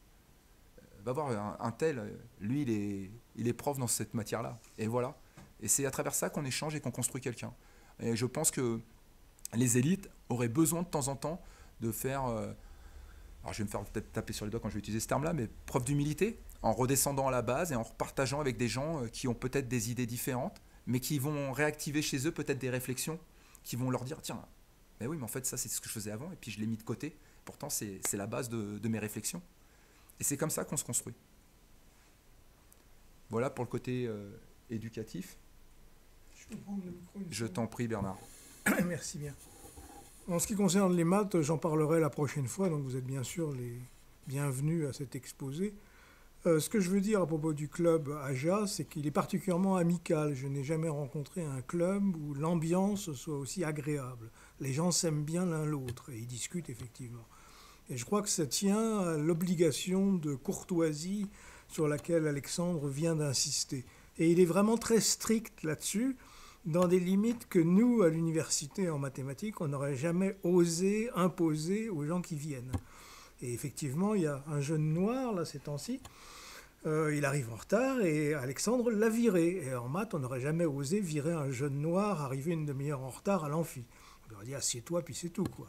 B: va voir un tel, lui, il est prof dans cette matière-là. Et voilà. Et c'est à travers ça qu'on échange et qu'on construit quelqu'un. Et je pense que les élites auraient besoin de temps en temps de faire... alors je vais me faire peut-être taper sur les doigts quand je vais utiliser ce terme-là, mais preuve d'humilité, en redescendant à la base et en repartageant avec des gens qui ont peut-être des idées différentes, mais qui vont réactiver chez eux peut-être des réflexions, qui vont leur dire, tiens, mais oui, mais en fait ça c'est ce que je faisais avant, et puis je l'ai mis de côté, pourtant c'est la base de mes réflexions. Et c'est comme ça qu'on se construit. Voilà pour le côté éducatif.
A: Je peux prendre le micro une
B: Je
A: seconde.
B: t'en prie Bernard.
A: Merci bien. En ce qui concerne les maths, j'en parlerai la prochaine fois, donc vous êtes bien sûr les bienvenus à cet exposé. Ce que je veux dire à propos du club AJA, c'est qu'il est particulièrement amical. Je n'ai jamais rencontré un club où l'ambiance soit aussi agréable. Les gens s'aiment bien l'un l'autre et ils discutent effectivement. Et je crois que ça tient à l'obligation de courtoisie sur laquelle Alexandre vient d'insister. Et il est vraiment très strict là-dessus, dans des limites que nous, à l'université en mathématiques, on n'aurait jamais osé imposer aux gens qui viennent. Et effectivement, il y a un jeune noir, là, ces temps-ci, il arrive en retard et Alexandre l'a viré. Et en maths, on n'aurait jamais osé virer un jeune noir arrivé une demi-heure en retard à l'amphi. On aurait dit, assieds-toi, puis c'est tout, quoi.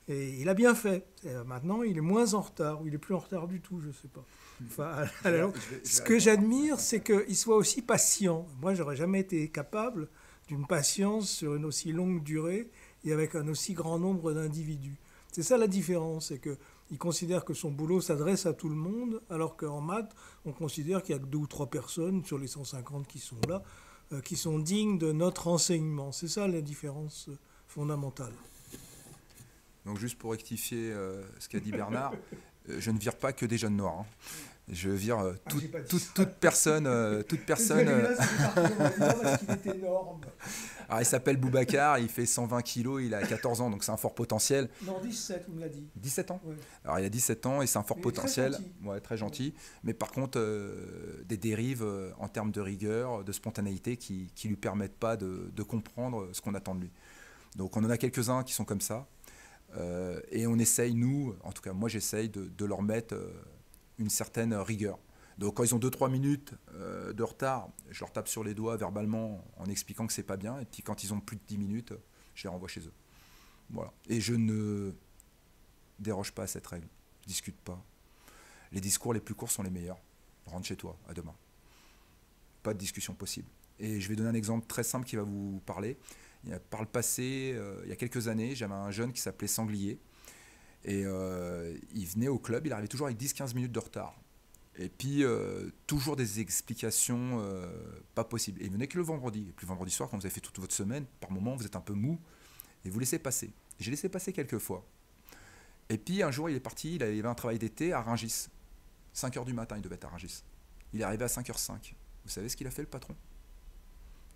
A: Et il a bien fait. Et maintenant, il est moins en retard, ou il est plus en retard du tout, je ne sais pas. Enfin, alors, ce que j'admire, c'est qu'il soit aussi patient. Moi, j'aurais jamais été capable d'une patience sur une aussi longue durée et avec un aussi grand nombre d'individus. C'est ça la différence, c'est qu'il considère que son boulot s'adresse à tout le monde, alors qu'en maths, on considère qu'il y a que 2 ou 3 personnes sur les 150 qui sont là, qui sont dignes de notre enseignement. C'est ça la différence fondamentale.
B: Donc juste pour rectifier ce qu'a dit Bernard, je ne vire pas que des jeunes noirs. Hein. Je vire toute personne.
A: Est énorme.
B: Alors il s'appelle Boubacar, il fait 120 kilos, il a 14 ans, donc c'est un fort potentiel.
A: Non, 17, on me l'a dit.
B: 17 ans.
A: Ouais.
B: Alors il a 17 ans et c'est un fort
A: Il est
B: potentiel.
A: très gentil.
B: Ouais, très gentil. Mais par contre, des dérives en termes de rigueur, de spontanéité qui lui permettent pas de comprendre ce qu'on attend de lui. Donc on en a quelques-uns qui sont comme ça. Et on essaye, nous, en tout cas moi j'essaye de leur mettre une certaine rigueur. Donc quand ils ont 2-3 minutes de retard, je leur tape sur les doigts verbalement en expliquant que c'est pas bien. Et puis quand ils ont plus de 10 minutes, je les renvoie chez eux. Voilà. Et je ne déroge pas à cette règle. Je discute pas. Les discours les plus courts sont les meilleurs. Rentre chez toi, à demain. Pas de discussion possible. Et je vais donner un exemple très simple qui va vous parler. Par le passé, il y a quelques années, j'avais un jeune qui s'appelait Sanglier. Et il venait au club, il arrivait toujours avec 10-15 minutes de retard. Et puis, toujours des explications pas possibles. Et il venait que le vendredi. Et puis le vendredi soir, quand vous avez fait toute votre semaine, par moment, vous êtes un peu mou, et vous laissez passer. J'ai laissé passer quelques fois. Et puis un jour, il est parti, il avait un travail d'été à Rungis. 5h du matin, il devait être à Rungis. Il est arrivé à 5h05. Vous savez ce qu'il a fait, le patron?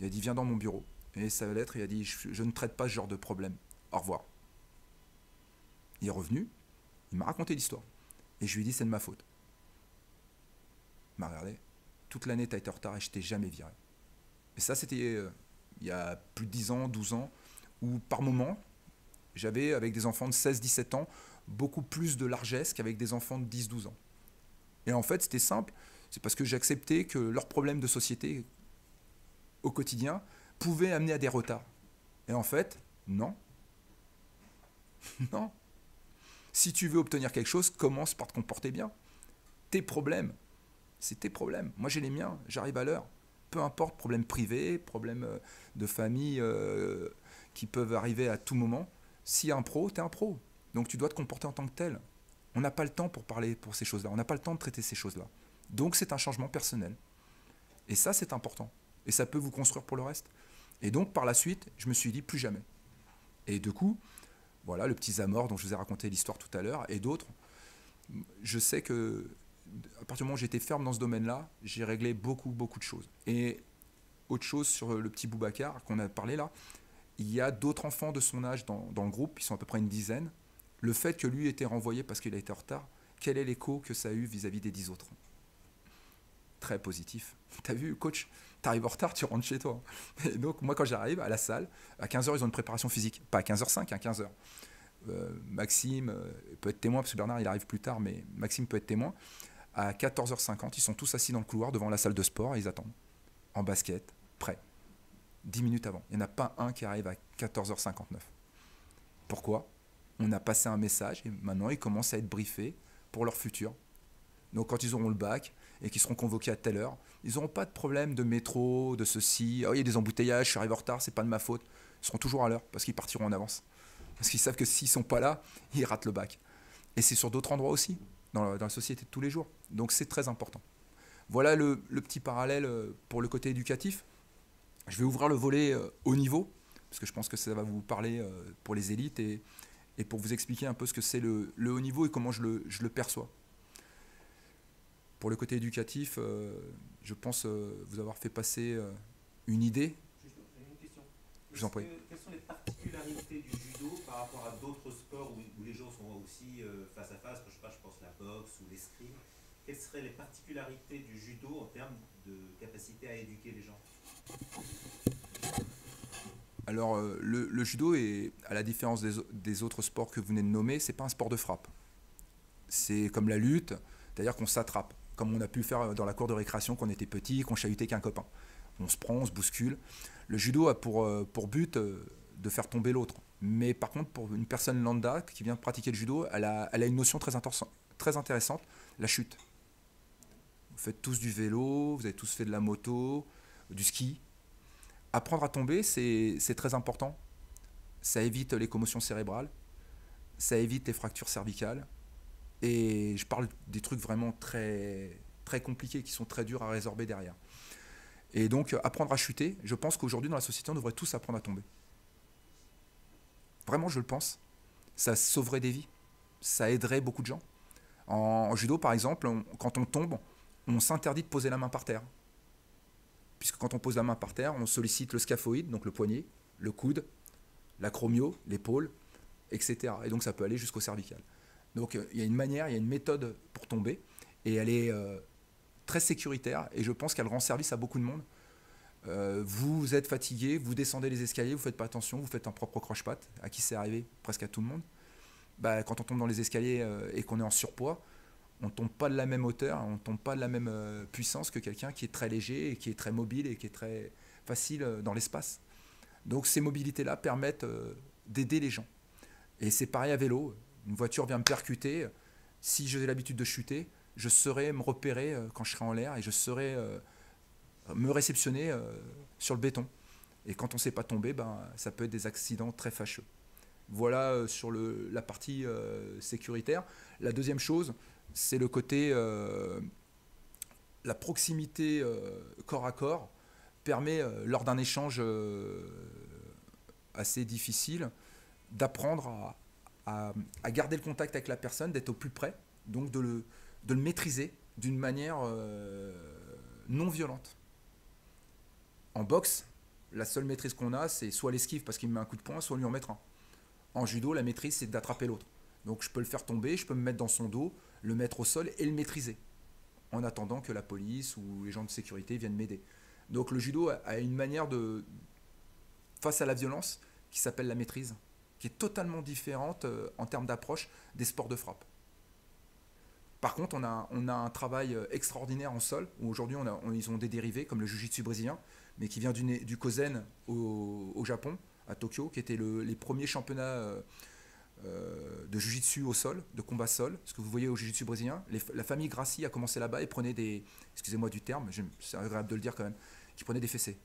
B: Il a dit, viens dans mon bureau. Et sa lettre, il a dit, je ne traite pas ce genre de problème. Au revoir. Il est revenu, il m'a raconté l'histoire. Et je lui ai dit, c'est de ma faute. Il m'a regardé. Toute l'année, tu as été en retard et je t'ai jamais viré. Et ça, c'était il y a plus de 10 ans, 12 ans, où par moment, j'avais, avec des enfants de 16-17 ans, beaucoup plus de largesse qu'avec des enfants de 10-12 ans. Et en fait, c'était simple. C'est parce que j'acceptais que leurs problèmes de société au quotidien pouvaient amener à des retards. Et en fait, non. Non. Si tu veux obtenir quelque chose, commence par te comporter bien. Tes problèmes, c'est tes problèmes. Moi, j'ai les miens, j'arrive à l'heure. Peu importe, problème privé, problème de famille qui peuvent arriver à tout moment. Si un pro, tu es un pro. Donc tu dois te comporter en tant que tel. On n'a pas le temps pour parler pour ces choses-là. On n'a pas le temps de traiter ces choses-là. Donc c'est un changement personnel. Et ça, c'est important. Et ça peut vous construire pour le reste. Et donc par la suite, je me suis dit plus jamais. Et du coup, voilà, le petit Zamor dont je vous ai raconté l'histoire tout à l'heure, et d'autres, je sais que à partir du moment où j'étais ferme dans ce domaine-là, j'ai réglé beaucoup de choses. Et autre chose sur le petit Boubacar qu'on a parlé là, il y a d'autres enfants de son âge dans le groupe, ils sont à peu près une dizaine. Le fait que lui ait été renvoyé parce qu'il a été en retard, quel est l'écho que ça a eu vis-à-vis des 10 autres? Très positif. T'as vu, coach, t'arrives en retard, tu rentres chez toi. Et donc, moi, quand j'arrive à la salle, à 15h, ils ont une préparation physique. Pas à 15h05, à 15h. Maxime peut être témoin, parce que Bernard, il arrive plus tard, mais Maxime peut être témoin. À 14h50, ils sont tous assis dans le couloir devant la salle de sport et ils attendent. En basket, prêts. 10 minutes avant. Il n'y en a pas un qui arrive à 14h59. Pourquoi? On a passé un message et maintenant, ils commencent à être briefés pour leur futur. Donc, quand ils auront le bac et qu'ils seront convoqués à telle heure, ils n'auront pas de problème de métro, de ceci. Oh, il y a des embouteillages, je suis arrivé en retard, c'est pas de ma faute. Ils seront toujours à l'heure parce qu'ils partiront en avance. Parce qu'ils savent que s'ils ne sont pas là, ils ratent le bac. Et c'est sur d'autres endroits aussi, dans la société de tous les jours. Donc c'est très important. Voilà le petit parallèle pour le côté éducatif. Je vais ouvrir le volet haut niveau, parce que je pense que ça va vous parler pour les élites et pour vous expliquer un peu ce que c'est le haut niveau et comment je le perçois. Pour le côté éducatif, je pense vous avoir fait passer une idée.
E: Juste une question.
B: Je vous en prie.
E: Quelles sont les particularités du judo par rapport à d'autres sports où les gens sont aussi face à face? Je sais pas, je pense à la boxe ou l'escrime. Quelles seraient les particularités du judo en termes de capacité à éduquer les gens?
B: Alors, le judo, est, à la différence des autres sports que vous venez de nommer, c'est pas un sport de frappe. C'est comme la lutte, c'est-à-dire qu'on s'attrape, comme on a pu le faire dans la cour de récréation quand on était petit, qu'on chahutait qu'un copain. On se prend, on se bouscule. Le judo a pour but de faire tomber l'autre. Mais par contre, pour une personne lambda qui vient pratiquer le judo, elle a une notion très intéressante, la chute. Vous faites tous du vélo, vous avez tous fait de la moto, du ski. Apprendre à tomber, c'est très important. Ça évite les commotions cérébrales, ça évite les fractures cervicales. Et je parle des trucs vraiment très, très compliqués qui sont très durs à résorber derrière. Et donc, apprendre à chuter, je pense qu'aujourd'hui, dans la société, on devrait tous apprendre à tomber. Vraiment, je le pense. Ça sauverait des vies. Ça aiderait beaucoup de gens. En judo, par exemple, quand on tombe, on s'interdit de poser la main par terre. Puisque quand on pose la main par terre, on sollicite le scaphoïde, donc le poignet, le coude, l'acromio, l'épaule, etc. Et donc, ça peut aller jusqu'au cervical. Donc, il y a une manière, il y a une méthode pour tomber. Et elle est très sécuritaire. Et je pense qu'elle rend service à beaucoup de monde. Vous êtes fatigué, vous descendez les escaliers, vous ne faites pas attention, vous faites un propre croche-patte, à qui c'est arrivé presque à tout le monde. Quand on tombe dans les escaliers et qu'on est en surpoids, on ne tombe pas de la même hauteur, on ne tombe pas de la même puissance que quelqu'un qui est très léger et qui est très mobile et qui est très facile dans l'espace. Donc ces mobilités-là permettent d'aider les gens. Et c'est pareil à vélo, une voiture vient me percuter, si j'ai l'habitude de chuter, je saurais me repérer quand je serai en l'air et je saurais me réceptionner sur le béton. Et quand on ne sait pas tomber, ça peut être des accidents très fâcheux. Voilà sur la partie sécuritaire. La deuxième chose, c'est le côté, la proximité corps à corps permet, lors d'un échange assez difficile, d'apprendre à garder le contact avec la personne, d'être au plus près, donc de le maîtriser d'une manière non violente. En boxe, la seule maîtrise qu'on a, c'est soit l'esquive parce qu'il me met un coup de poing, soit lui en mettre un. En judo, la maîtrise, c'est d'attraper l'autre. Donc je peux le faire tomber, je peux me mettre dans son dos, le mettre au sol et le maîtriser, en attendant que la police ou les gens de sécurité viennent m'aider. Donc le judo a une manière face à la violence, qui s'appelle la maîtrise, qui est totalement différente en termes d'approche des sports de frappe. Par contre, on a un travail extraordinaire en sol, où aujourd'hui ils ont des dérivés, comme le jiu-jitsu brésilien, mais qui vient du Kosen au Japon, à Tokyo, qui étaient les premiers championnats de jiu-jitsu au sol, de combat sol. Ce que vous voyez au jiu-jitsu brésilien, la famille Gracie a commencé là-bas et prenait excusez-moi du terme, c'est agréable de le dire quand même, qui prenait des fessées.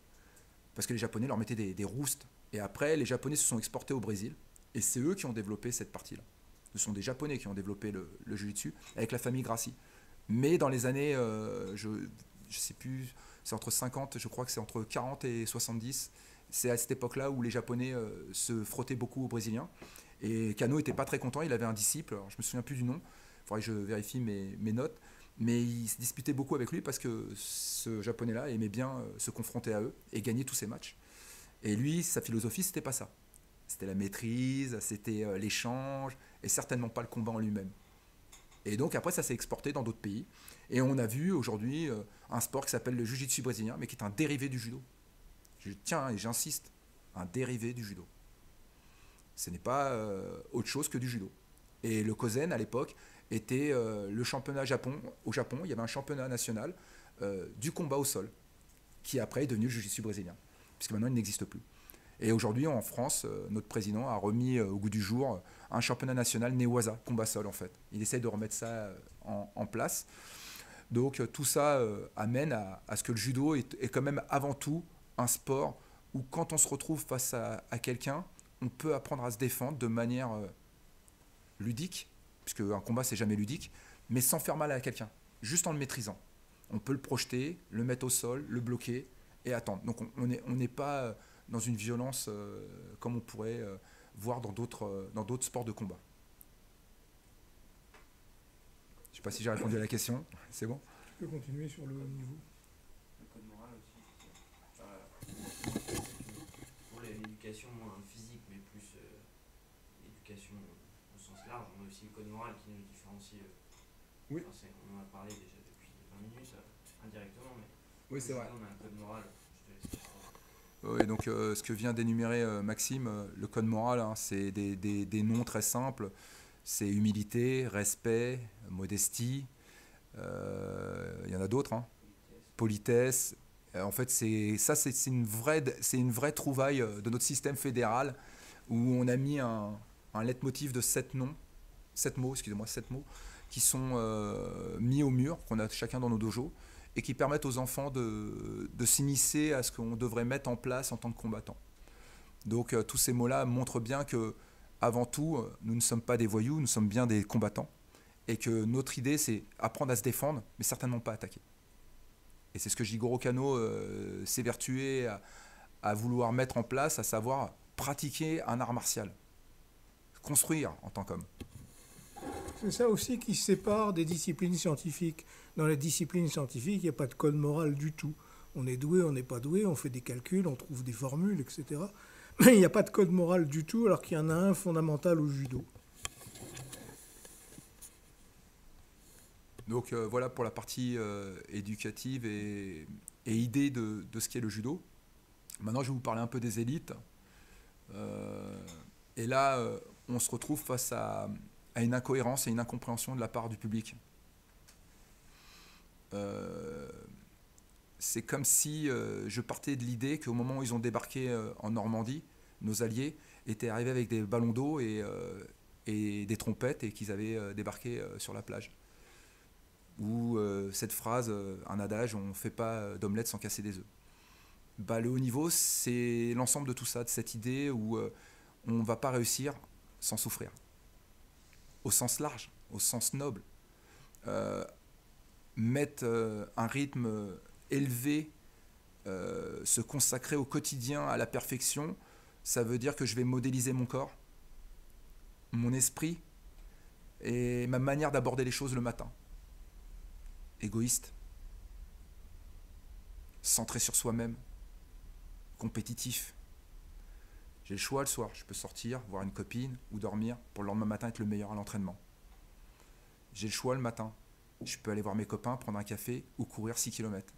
B: parce que les Japonais leur mettaient des roustes. Et après, les Japonais se sont exportés au Brésil, et c'est eux qui ont développé cette partie-là. Ce sont des Japonais qui ont développé le jiu-jitsu avec la famille Gracie. Mais dans les années, je sais plus, c'est entre 50, je crois que c'est entre 40 et 70. C'est à cette époque-là où les Japonais se frottaient beaucoup aux Brésiliens. Et Kano n'était pas très content, il avait un disciple, alors je me souviens plus du nom, il faudrait que je vérifie mes notes, mais il se disputait beaucoup avec lui parce que ce Japonais-là aimait bien se confronter à eux et gagner tous ses matchs. Et lui, sa philosophie, c'était pas ça. C'était la maîtrise, c'était l'échange, et certainement pas le combat en lui-même. Et donc après, ça s'est exporté dans d'autres pays. Et on a vu aujourd'hui un sport qui s'appelle le jiu-jitsu brésilien, mais qui est un dérivé du judo. Tiens, et j'insiste, un dérivé du judo. Ce n'est pas autre chose que du judo. Et le Kozen, à l'époque, était le championnat au Japon. Il y avait un championnat national du combat au sol, qui après est devenu le jiu-jitsu brésilien, puisque maintenant il n'existe plus. Et aujourd'hui, en France, notre président a remis au goût du jour un championnat national Newaza, combat sol en fait. Il essaie de remettre ça en place. Donc tout ça amène à ce que le judo est quand même avant tout un sport où quand on se retrouve face à quelqu'un, on peut apprendre à se défendre de manière ludique, puisque un combat c'est jamais ludique, mais sans faire mal à quelqu'un, juste en le maîtrisant. On peut le projeter, le mettre au sol, le bloquer et attendre. Donc on n'est pas dans une violence comme on pourrait voir dans d'autres sports de combat. Je ne sais pas si j'ai répondu à la question, c'est bon?
A: Tu peux continuer sur le haut niveau.
D: Le code moral aussi. Pour l'éducation moins physique, mais plus l'éducation au sens large, on a aussi le code moral qui nous différencie.
B: Oui.
D: Enfin, on en a parlé déjà depuis 20 minutes, indirectement, mais
B: oui, c'est vrai.
D: On a un code moral.
B: Oui, donc ce que vient d'énumérer Maxime, le code moral, hein, c'est des noms très simples. C'est humilité, respect, modestie. Il y en a d'autres. Hein. Politesse. En fait, c'est une vraie trouvaille de notre système fédéral où on a mis un leitmotiv de 7 mots, qui sont mis au mur, qu'on a chacun dans nos dojos, et qui permettent aux enfants de s'initier à ce qu'on devrait mettre en place en tant que combattant. Donc tous ces mots-là montrent bien que, avant tout, nous ne sommes pas des voyous, nous sommes bien des combattants, et que notre idée, c'est apprendre à se défendre, mais certainement pas attaquer. Et c'est ce que Jigoro Kano s'évertuait à vouloir mettre en place, à savoir pratiquer un art martial, construire en tant qu'homme.
A: C'est ça aussi qui sépare des disciplines scientifiques. Dans les disciplines scientifiques, il n'y a pas de code moral du tout. On est doué, on n'est pas doué, on fait des calculs, on trouve des formules, etc. Mais il n'y a pas de code moral du tout, alors qu'il y en a un fondamental au judo.
B: Donc voilà pour la partie éducative et idée de ce qu'est le judo. Maintenant, je vais vous parler un peu des élites. Et là, on se retrouve face à une incohérence et une incompréhension de la part du public. C'est comme si je partais de l'idée qu'au moment où ils ont débarqué en Normandie, nos alliés étaient arrivés avec des ballons d'eau et des trompettes et qu'ils avaient débarqué sur la plage. Ou cette phrase, un adage, on ne fait pas d'omelette sans casser des œufs. Le haut niveau, c'est l'ensemble de tout ça, de cette idée où on ne va pas réussir sans souffrir. Au sens large, au sens noble. Mettre un rythme élevé, se consacrer au quotidien à la perfection, ça veut dire que je vais modéliser mon corps, mon esprit et ma manière d'aborder les choses le matin. Égoïste, centré sur soi-même, compétitif. J'ai le choix le soir, je peux sortir, voir une copine ou dormir pour le lendemain matin être le meilleur à l'entraînement. J'ai le choix le matin, je peux aller voir mes copains, prendre un café ou courir 6 km,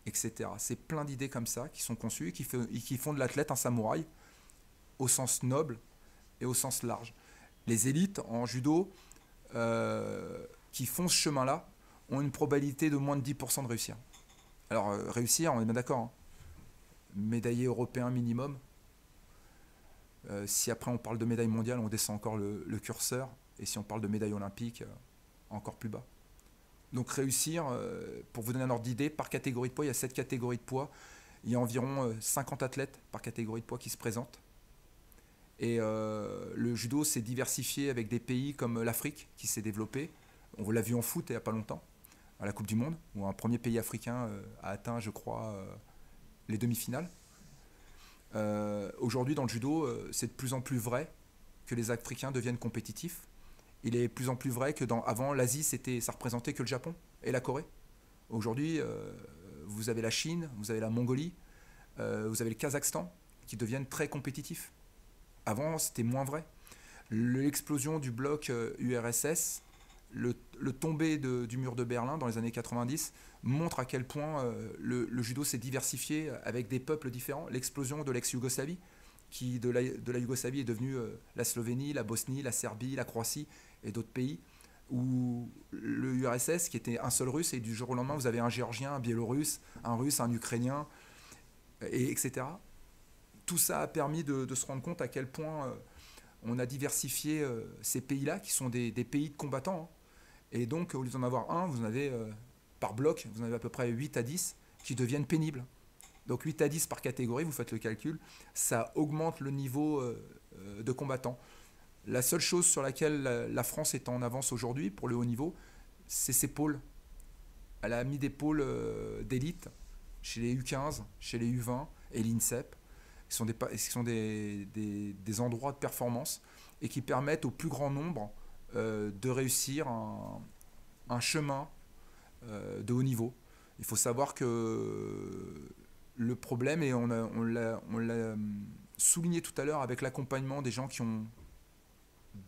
B: etc. C'est plein d'idées comme ça qui sont conçues et qui font de l'athlète un samouraï au sens noble et au sens large. Les élites en judo qui font ce chemin-là ont une probabilité de moins de 10% de réussir. Alors réussir, on est bien d'accord, hein. Médaillé européen minimum. Si après on parle de médaille mondiale, on descend encore le curseur. Et si on parle de médaille olympique, encore plus bas. Donc réussir, pour vous donner un ordre d'idée, par catégorie de poids, il y a 7 catégories de poids Il y a environ 50 athlètes par catégorie de poids qui se présentent. Et le judo s'est diversifié avec des pays comme l'Afrique qui s'est développé. On l'a vu en foot il n'y a pas longtemps, à la Coupe du Monde, où un premier pays africain a atteint, je crois, les demi-finales. Aujourd'hui, dans le judo, c'est de plus en plus vrai que les Africains deviennent compétitifs. Il est de plus en plus vrai que avant, l'Asie, ça représentait que le Japon et la Corée. Aujourd'hui, vous avez la Chine, vous avez la Mongolie, vous avez le Kazakhstan qui deviennent très compétitifs. Avant, c'était moins vrai. L'explosion du bloc URSS, le tombé du mur de Berlin dans les années 90 montre à quel point le judo s'est diversifié avec des peuples différents. L'explosion de l'ex-Yougoslavie, qui de la Yougoslavie est devenue la Slovénie, la Bosnie, la Serbie, la Croatie et d'autres pays, où le URSS, qui était un seul russe, et du jour au lendemain, vous avez un Géorgien, un Biélorusse, un Russe, un Ukrainien, etc. Tout ça a permis de se rendre compte à quel point on a diversifié ces pays-là, qui sont des pays de combattants. Hein. Et donc, au lieu d'en avoir un, vous en avez par bloc, vous en avez à peu près 8 à 10 qui deviennent pénibles. Donc 8 à 10 par catégorie, vous faites le calcul, ça augmente le niveau de combattants. La seule chose sur laquelle la France est en avance aujourd'hui pour le haut niveau, c'est ses pôles. Elle a mis des pôles d'élite chez les U15, chez les U20 et l'INSEP, qui sont des endroits de performance et qui permettent au plus grand nombre de réussir un chemin de haut niveau. Il faut savoir que le problème, et on l'a souligné tout à l'heure avec l'accompagnement des gens qui ont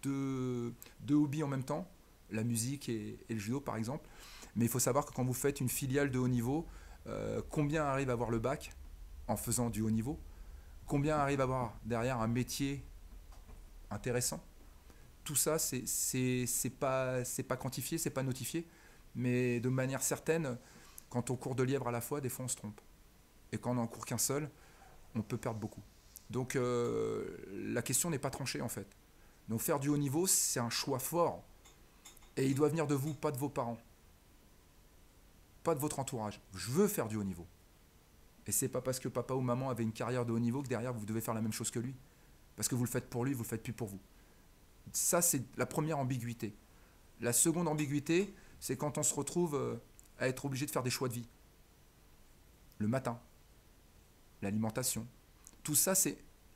B: deux hobbies en même temps, la musique et le judo par exemple, mais il faut savoir que quand vous faites une filiale de haut niveau, combien arrivent à avoir le bac en faisant du haut niveau, combien arrivent à avoir derrière un métier intéressant. Tout ça, c'est pas quantifié, c'est pas notifié, mais de manière certaine, quand on court 2 lièvres à la fois, des fois on se trompe. Et quand on n'en court qu'un seul, on peut perdre beaucoup. Donc la question n'est pas tranchée en fait. Donc faire du haut niveau, c'est un choix fort. Et il doit venir de vous, pas de vos parents. Pas de votre entourage. Je veux faire du haut niveau. Et c'est pas parce que papa ou maman avait une carrière de haut niveau que derrière vous devez faire la même chose que lui. Parce que vous le faites pour lui, vous le faites plus pour vous. Ça, c'est la première ambiguïté. La seconde ambiguïté, c'est quand on se retrouve à être obligé de faire des choix de vie. Le matin, l'alimentation. Tout ça,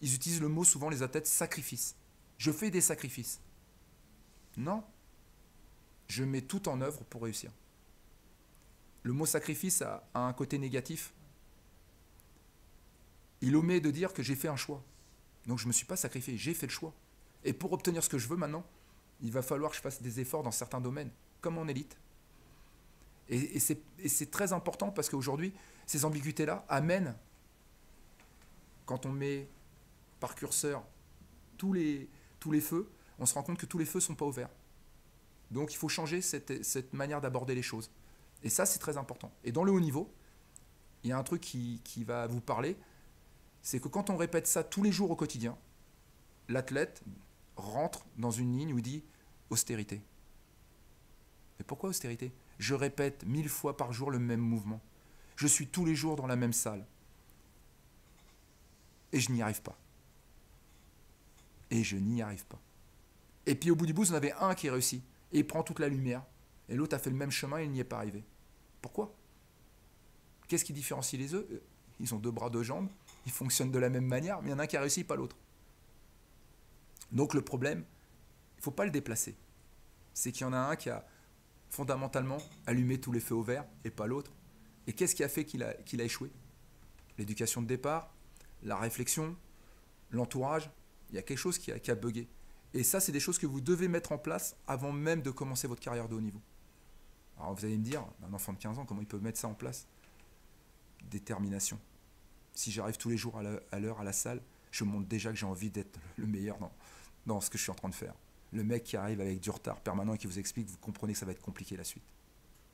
B: ils utilisent le mot souvent, les athlètes, sacrifice. Je fais des sacrifices. Non. Je mets tout en œuvre pour réussir. Le mot sacrifice a un côté négatif. Il omet de dire que j'ai fait un choix. Donc je ne me suis pas sacrifié, j'ai fait le choix. Et pour obtenir ce que je veux maintenant, il va falloir que je fasse des efforts dans certains domaines, comme en élite. Et c'est très important parce qu'aujourd'hui, ces ambiguïtés-là amènent, quand on met par curseur tous les feux, on se rend compte que tous les feux ne sont pas ouverts. Donc il faut changer cette manière d'aborder les choses. Et ça, c'est très important. Et dans le haut niveau, il y a un truc qui va vous parler, c'est que quand on répète ça tous les jours au quotidien, l'athlète rentre dans une ligne où il dit austérité. Mais pourquoi austérité ? Je répète 1000 fois par jour le même mouvement. Je suis tous les jours dans la même salle. Et je n'y arrive pas. Et je n'y arrive pas. Et puis au bout du bout, vous en avez un qui réussit. Et il prend toute la lumière. Et l'autre a fait le même chemin et il n'y est pas arrivé. Pourquoi ? Qu'est-ce qui différencie les œufs ? Ils ont 2 bras, 2 jambes. Ils fonctionnent de la même manière, mais il y en a un qui a réussi, pas l'autre. Donc le problème, il ne faut pas le déplacer. C'est qu'il y en a un qui a fondamentalement allumé tous les feux au vert et pas l'autre. Et qu'est-ce qui a fait qu'il a échoué ? L'éducation de départ, la réflexion, l'entourage. Il y a quelque chose qui a bugué. Et ça, c'est des choses que vous devez mettre en place avant même de commencer votre carrière de haut niveau. Alors vous allez me dire, un enfant de 15 ans, comment il peut mettre ça en place ? Détermination. Si j'arrive tous les jours à l'heure à la salle, je montre déjà que j'ai envie d'être le meilleur dans ce que je suis en train de faire. Le mec qui arrive avec du retard permanent et qui vous explique, vous comprenez que ça va être compliqué la suite.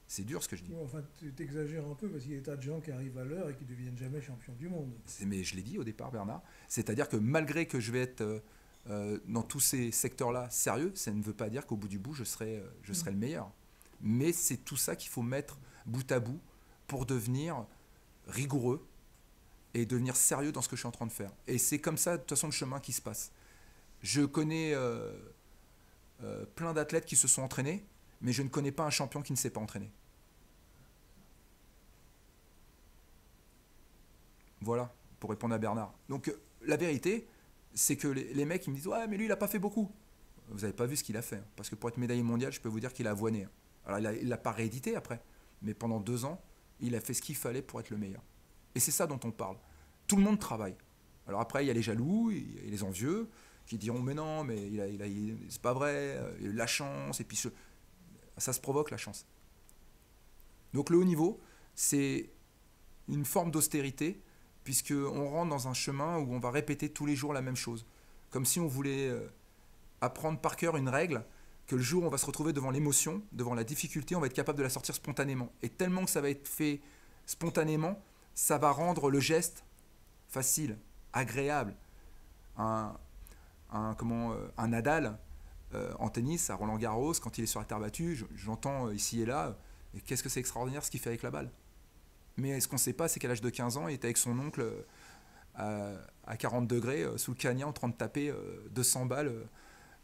B: C'est dur ce que je dis.
A: Enfin, tu t'exagères un peu parce qu'il y a des tas de gens qui arrivent à l'heure et qui ne deviennent jamais champions du monde.
B: Mais je l'ai dit au départ, Bernard. C'est-à-dire que malgré que je vais être dans tous ces secteurs-là sérieux, ça ne veut pas dire qu'au bout du bout, je serai le meilleur. Mais c'est tout ça qu'il faut mettre bout à bout pour devenir rigoureux et devenir sérieux dans ce que je suis en train de faire. Et c'est comme ça, de toute façon, le chemin qui se passe. Je connais plein d'athlètes qui se sont entraînés, mais je ne connais pas un champion qui ne s'est pas entraîné. Voilà, pour répondre à Bernard. Donc, la vérité, c'est que les mecs, ils me disent « Ouais, mais lui, il n'a pas fait beaucoup. » Vous n'avez pas vu ce qu'il a fait. Hein, parce que pour être médaillé mondial, je peux vous dire qu'il a avoiné. Hein. Alors, il ne l'a pas réédité après. Mais pendant 2 ans, il a fait ce qu'il fallait pour être le meilleur. Et c'est ça dont on parle. Tout le monde travaille. Alors après, il y a les jaloux, il y a les envieux, qui diront « Mais non, mais c'est pas vrai, il a eu la chance. » Et puis, ça se provoque, la chance. Donc, le haut niveau, c'est une forme d'austérité, puisqu'on rentre dans un chemin où on va répéter tous les jours la même chose. Comme si on voulait apprendre par cœur une règle, que le jour où on va se retrouver devant l'émotion, devant la difficulté, on va être capable de la sortir spontanément. Et tellement que ça va être fait spontanément, ça va rendre le geste facile, agréable. Un Nadal en tennis, à Roland-Garros, quand il est sur la terre battue, j'entends ici et là, et qu'est-ce que c'est extraordinaire ce qu'il fait avec la balle. Mais ce qu'on ne sait pas, c'est qu'à l'âge de 15 ans, il était avec son oncle à 40 degrés, sous le canyon, en train de taper 200 balles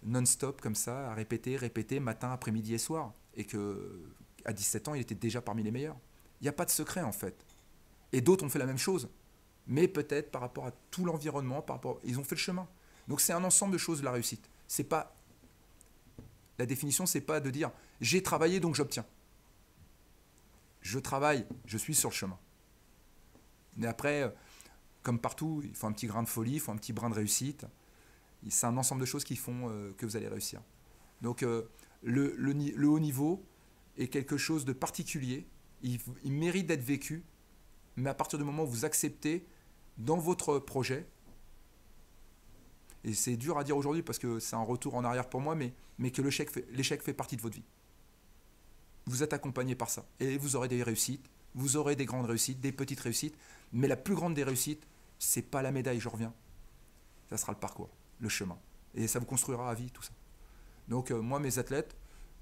B: non-stop, comme ça, à répéter, matin, après-midi et soir. Et qu'à 17 ans, il était déjà parmi les meilleurs. Il n'y a pas de secret, en fait. Et d'autres ont fait la même chose. Mais peut-être par rapport à tout l'environnement, ils ont fait le chemin. Donc c'est un ensemble de choses, la réussite. C'est pas... La définition, c'est pas de dire « j'ai travaillé, donc j'obtiens ». Je travaille, je suis sur le chemin. Mais après, comme partout, il faut un petit grain de folie, il faut un petit brin de réussite. C'est un ensemble de choses qui font que vous allez réussir. Donc le haut niveau est quelque chose de particulier. Il mérite d'être vécu, mais à partir du moment où vous acceptez dans votre projet, et c'est dur à dire aujourd'hui parce que c'est un retour en arrière pour moi, mais que l'échec fait partie de votre vie. Vous êtes accompagné par ça. Et vous aurez des réussites, vous aurez des grandes réussites, des petites réussites, mais la plus grande des réussites, c'est pas la médaille, je reviens. Ça sera le parcours, le chemin. Et ça vous construira à vie, tout ça. Donc moi, mes athlètes,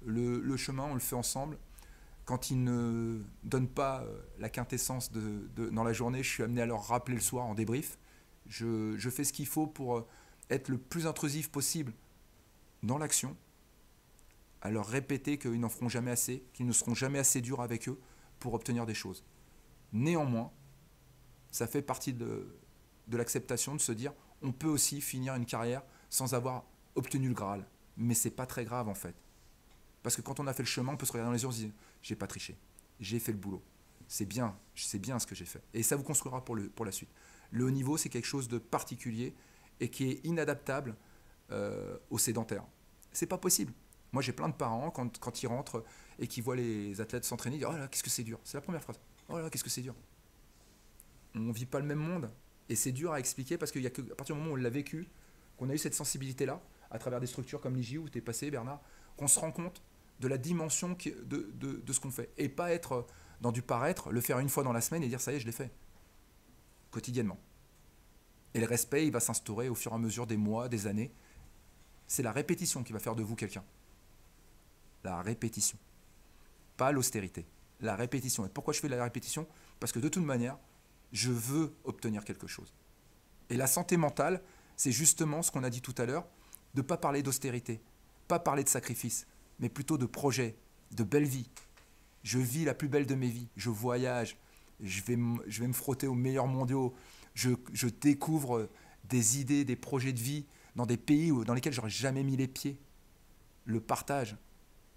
B: le chemin, on le fait ensemble. Quand ils ne donnent pas la quintessence dans la journée, je suis amené à leur rappeler le soir en débrief. Je fais ce qu'il faut pour être le plus intrusif possible dans l'action, à leur répéter qu'ils n'en feront jamais assez, qu'ils ne seront jamais assez durs avec eux pour obtenir des choses. Néanmoins, ça fait partie de l'acceptation de se dire on peut aussi finir une carrière sans avoir obtenu le Graal. Mais c'est pas très grave en fait. Parce que quand on a fait le chemin, on peut se regarder dans les yeux et se dire j'ai pas triché, j'ai fait le boulot. C'est bien ce que j'ai fait. Et ça vous construira pour la suite. Le haut niveau, c'est quelque chose de particulier et qui est inadaptable aux sédentaires. C'est pas possible. Moi, j'ai plein de parents, quand ils rentrent et qu'ils voient les athlètes s'entraîner, ils disent « Oh là, qu'est-ce que c'est dur !» C'est la première phrase. « Oh là, qu'est-ce que c'est dur !» On ne vit pas le même monde. Et c'est dur à expliquer parce qu'à partir du moment où on l'a vécu, qu'on a eu cette sensibilité-là, à travers des structures comme l'IJU où tu es passé, Bernard, qu'on se rend compte de la dimension de ce qu'on fait. Et pas être dans du paraître, le faire une fois dans la semaine et dire « Ça y est, je l'ai fait !» Quotidiennement. Et le respect, il va s'instaurer au fur et à mesure des mois, des années. C'est la répétition qui va faire de vous quelqu'un. La répétition. Pas l'austérité. La répétition. Et pourquoi je fais la répétition ? Parce que de toute manière, je veux obtenir quelque chose. Et la santé mentale, c'est justement ce qu'on a dit tout à l'heure, de ne pas parler d'austérité, pas parler de sacrifice, mais plutôt de projet, de belle vie. Je vis la plus belle de mes vies. Je voyage. Je vais me frotter aux meilleurs mondiaux. Je découvre des idées, des projets de vie dans des pays dans lesquels je n'aurais jamais mis les pieds. Le partage.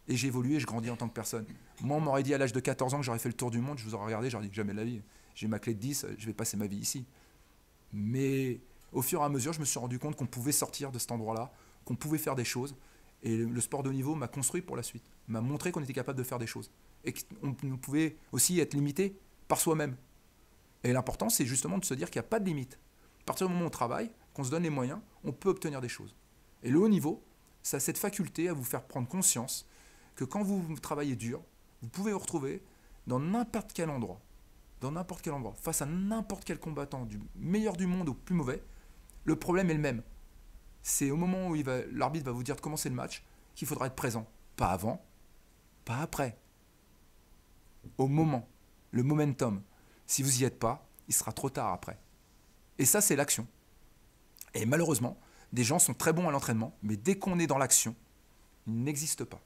B: Et j'ai évolué, je grandis en tant que personne. Moi, on m'aurait dit à l'âge de 14 ans que j'aurais fait le tour du monde, je vous aurais regardé, j'aurais dit jamais de la vie. J'ai ma clé de 10, je vais passer ma vie ici. Mais au fur et à mesure, je me suis rendu compte qu'on pouvait sortir de cet endroit-là, qu'on pouvait faire des choses. Et le sport de haut niveau m'a construit pour la suite, m'a montré qu'on était capable de faire des choses. Et qu'on pouvait aussi être limité par soi-même. Et l'important, c'est justement de se dire qu'il n'y a pas de limite. À partir du moment où on travaille, qu'on se donne les moyens, on peut obtenir des choses. Et le haut niveau, ça a cette faculté à vous faire prendre conscience que quand vous travaillez dur, vous pouvez vous retrouver dans n'importe quel endroit, face à n'importe quel combattant, du meilleur du monde au plus mauvais, le problème est le même. C'est au moment où l'arbitre va vous dire de commencer le match qu'il faudra être présent. Pas avant, pas après. Au moment, le momentum. Si vous n'y êtes pas, il sera trop tard après. Et ça, c'est l'action. Et malheureusement, des gens sont très bons à l'entraînement, mais dès qu'on est dans l'action, ils n'existent pas.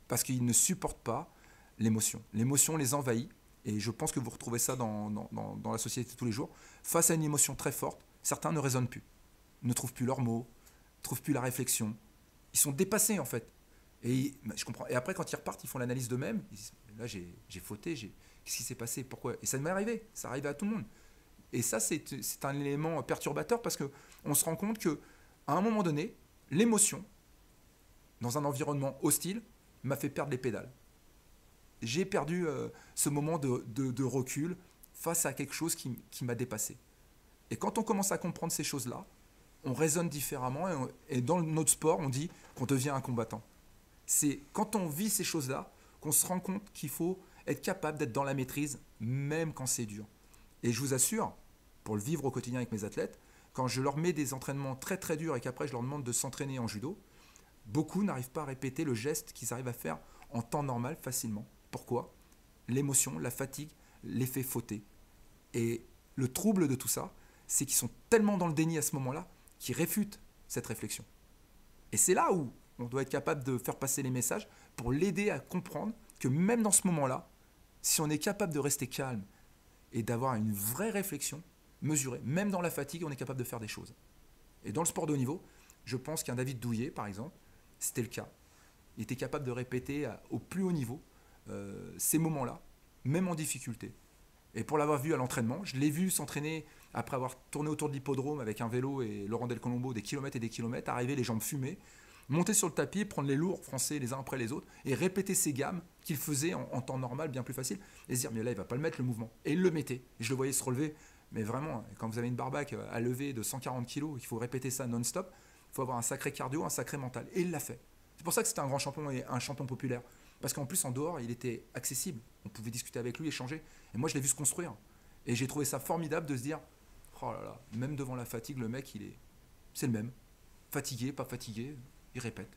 B: Parce qu'ils ne supportent pas l'émotion. L'émotion les envahit, et je pense que vous retrouvez ça dans la société de tous les jours. Face à une émotion très forte, certains ne raisonnent plus, ne trouvent plus leurs mots, ne trouvent plus la réflexion. Ils sont dépassés en fait. Et je comprends. Et après, quand ils repartent, ils font l'analyse d'eux-mêmes. Ils disent, là, j'ai fauté, qu'est-ce qui s'est passé, pourquoi? Et ça m'est arrivé, ça arrive à tout le monde. Et ça, c'est un élément perturbateur parce qu'on se rend compte qu'à un moment donné, l'émotion, dans un environnement hostile, m'a fait perdre les pédales. J'ai perdu ce moment de recul face à quelque chose qui m'a dépassé. Et quand on commence à comprendre ces choses-là, on raisonne différemment et dans notre sport, on dit qu'on devient un combattant. C'est quand on vit ces choses-là qu'on se rend compte qu'il faut être capable d'être dans la maîtrise, même quand c'est dur. Et je vous assure, pour le vivre au quotidien avec mes athlètes, quand je leur mets des entraînements très très durs et qu'après je leur demande de s'entraîner en judo, beaucoup n'arrivent pas à répéter le geste qu'ils arrivent à faire en temps normal facilement. Pourquoi? L'émotion, la fatigue les fait fauter. Et le trouble de tout ça, c'est qu'ils sont tellement dans le déni à ce moment-là qu'ils réfutent cette réflexion. Et c'est là où on doit être capable de faire passer les messages pour l'aider à comprendre que même dans ce moment-là, si on est capable de rester calme et d'avoir une vraie réflexion mesurée, même dans la fatigue, on est capable de faire des choses. Et dans le sport de haut niveau, je pense qu'un David Douillet, par exemple, c'était le cas. Il était capable de répéter au plus haut niveau ces moments-là, même en difficulté. Et pour l'avoir vu à l'entraînement, je l'ai vu s'entraîner après avoir tourné autour de l'hippodrome avec un vélo et Laurent Del Colombo des kilomètres et des kilomètres, arriver les jambes fumées, monter sur le tapis, prendre les lourds français les uns après les autres et répéter ces gammes qu'il faisait en temps normal, bien plus facile, et se dire mais là il va pas le mettre le mouvement. Et il le mettait. Et je le voyais se relever. Mais vraiment, quand vous avez une barbaque à lever de 140 kg, il faut répéter ça non-stop, il faut avoir un sacré cardio, un sacré mental. Et il l'a fait. C'est pour ça que c'était un grand champion et un champion populaire. Parce qu'en plus, en dehors, il était accessible. On pouvait discuter avec lui, échanger. Et moi, je l'ai vu se construire. Et j'ai trouvé ça formidable de se dire, oh là là, même devant la fatigue, le mec, c'est le même. Fatigué, pas fatigué, il répète.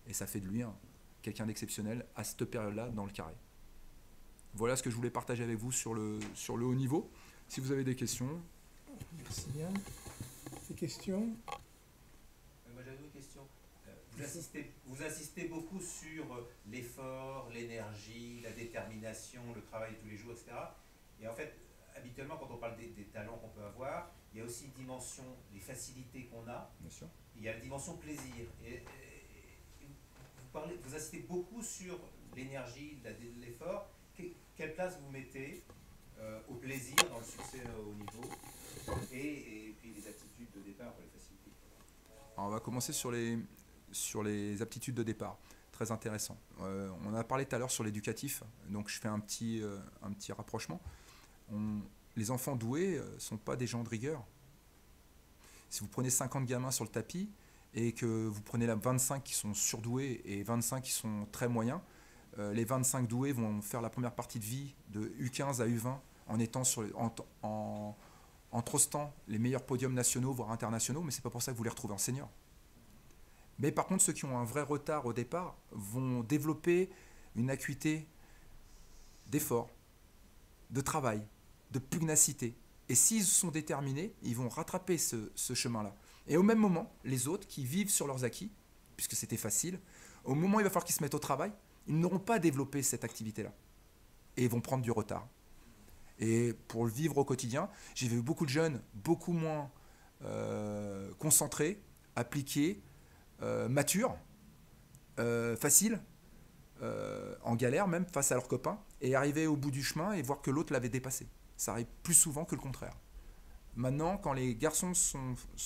B: Et ça fait de lui quelqu'un d'exceptionnel à cette période-là dans le carré. Voilà ce que je voulais partager avec vous sur le haut niveau. Si vous avez des questions.
A: Merci Yann. Des questions?
E: Moi j'avais une question. Vous insistez beaucoup sur l'effort, l'énergie, la détermination, le travail de tous les jours, etc. Et en fait, habituellement, quand on parle des talents qu'on peut avoir, il y a aussi une dimension, les facilités qu'on a.
B: Bien sûr.
E: Il y a la dimension plaisir. Et vous insistez beaucoup sur l'énergie, l'effort. Quelle place vous mettez au plaisir dans le succès au niveau et puis les aptitudes de départ pour les facilités?
B: Alors on va commencer sur les aptitudes de départ. Très intéressant. On a parlé tout à l'heure sur l'éducatif, donc je fais un petit rapprochement. Les enfants doués ne sont pas des gens de rigueur. Si vous prenez 50 gamins sur le tapis et que vous prenez 25 qui sont surdoués et 25 qui sont très moyens, les 25 doués vont faire la première partie de vie de U15 à U20 en trustant les meilleurs podiums nationaux, voire internationaux, mais ce n'est pas pour ça que vous les retrouvez en senior. Mais par contre, ceux qui ont un vrai retard au départ vont développer une acuité d'effort, de travail, de pugnacité. Et s'ils sont déterminés, ils vont rattraper ce chemin-là. Et au même moment, les autres qui vivent sur leurs acquis, puisque c'était facile, au moment où il va falloir qu'ils se mettent au travail, ils n'auront pas développé cette activité-là. Et ils vont prendre du retard. Et pour le vivre au quotidien, j'ai vu beaucoup de jeunes, beaucoup moins concentrés, appliqués, matures, faciles, en galère même face à leurs copains, et arriver au bout du chemin et voir que l'autre l'avait dépassé. Ça arrive plus souvent que le contraire. Maintenant, quand les garçons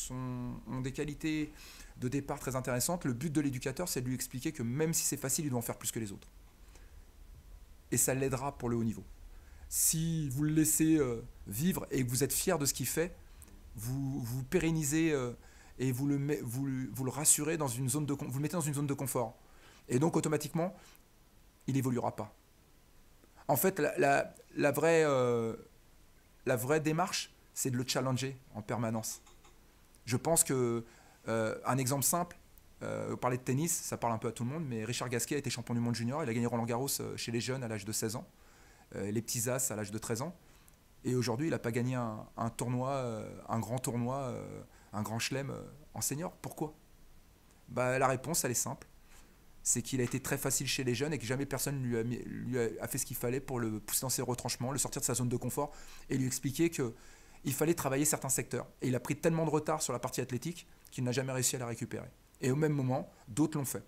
B: ont des qualités de départ très intéressantes, le but de l'éducateur, c'est de lui expliquer que même si c'est facile, il doit en faire plus que les autres. Et ça l'aidera pour le haut niveau. Si vous le laissez vivre et que vous êtes fier de ce qu'il fait, vous pérennisez et vous le rassurez dans une zone vous le mettez dans une zone de confort. Et donc automatiquement, il n'évoluera pas. En fait, la vraie démarche, c'est de le challenger en permanence. Je pense que, un exemple simple, vous parlez de tennis, ça parle un peu à tout le monde, mais Richard Gasquet a été champion du monde junior, il a gagné Roland Garros chez les jeunes à l'âge de 16 ans, les petits as à l'âge de 13 ans. Et aujourd'hui, il n'a pas gagné un tournoi, un grand tournoi, un grand chelem en senior. Pourquoi? La réponse, elle est simple. C'est qu'il a été très facile chez les jeunes et que jamais personne lui a fait ce qu'il fallait pour le pousser dans ses retranchements, le sortir de sa zone de confort et lui expliquer qu'il fallait travailler certains secteurs. Et il a pris tellement de retard sur la partie athlétique qu'il n'a jamais réussi à la récupérer. Et au même moment, d'autres l'ont fait.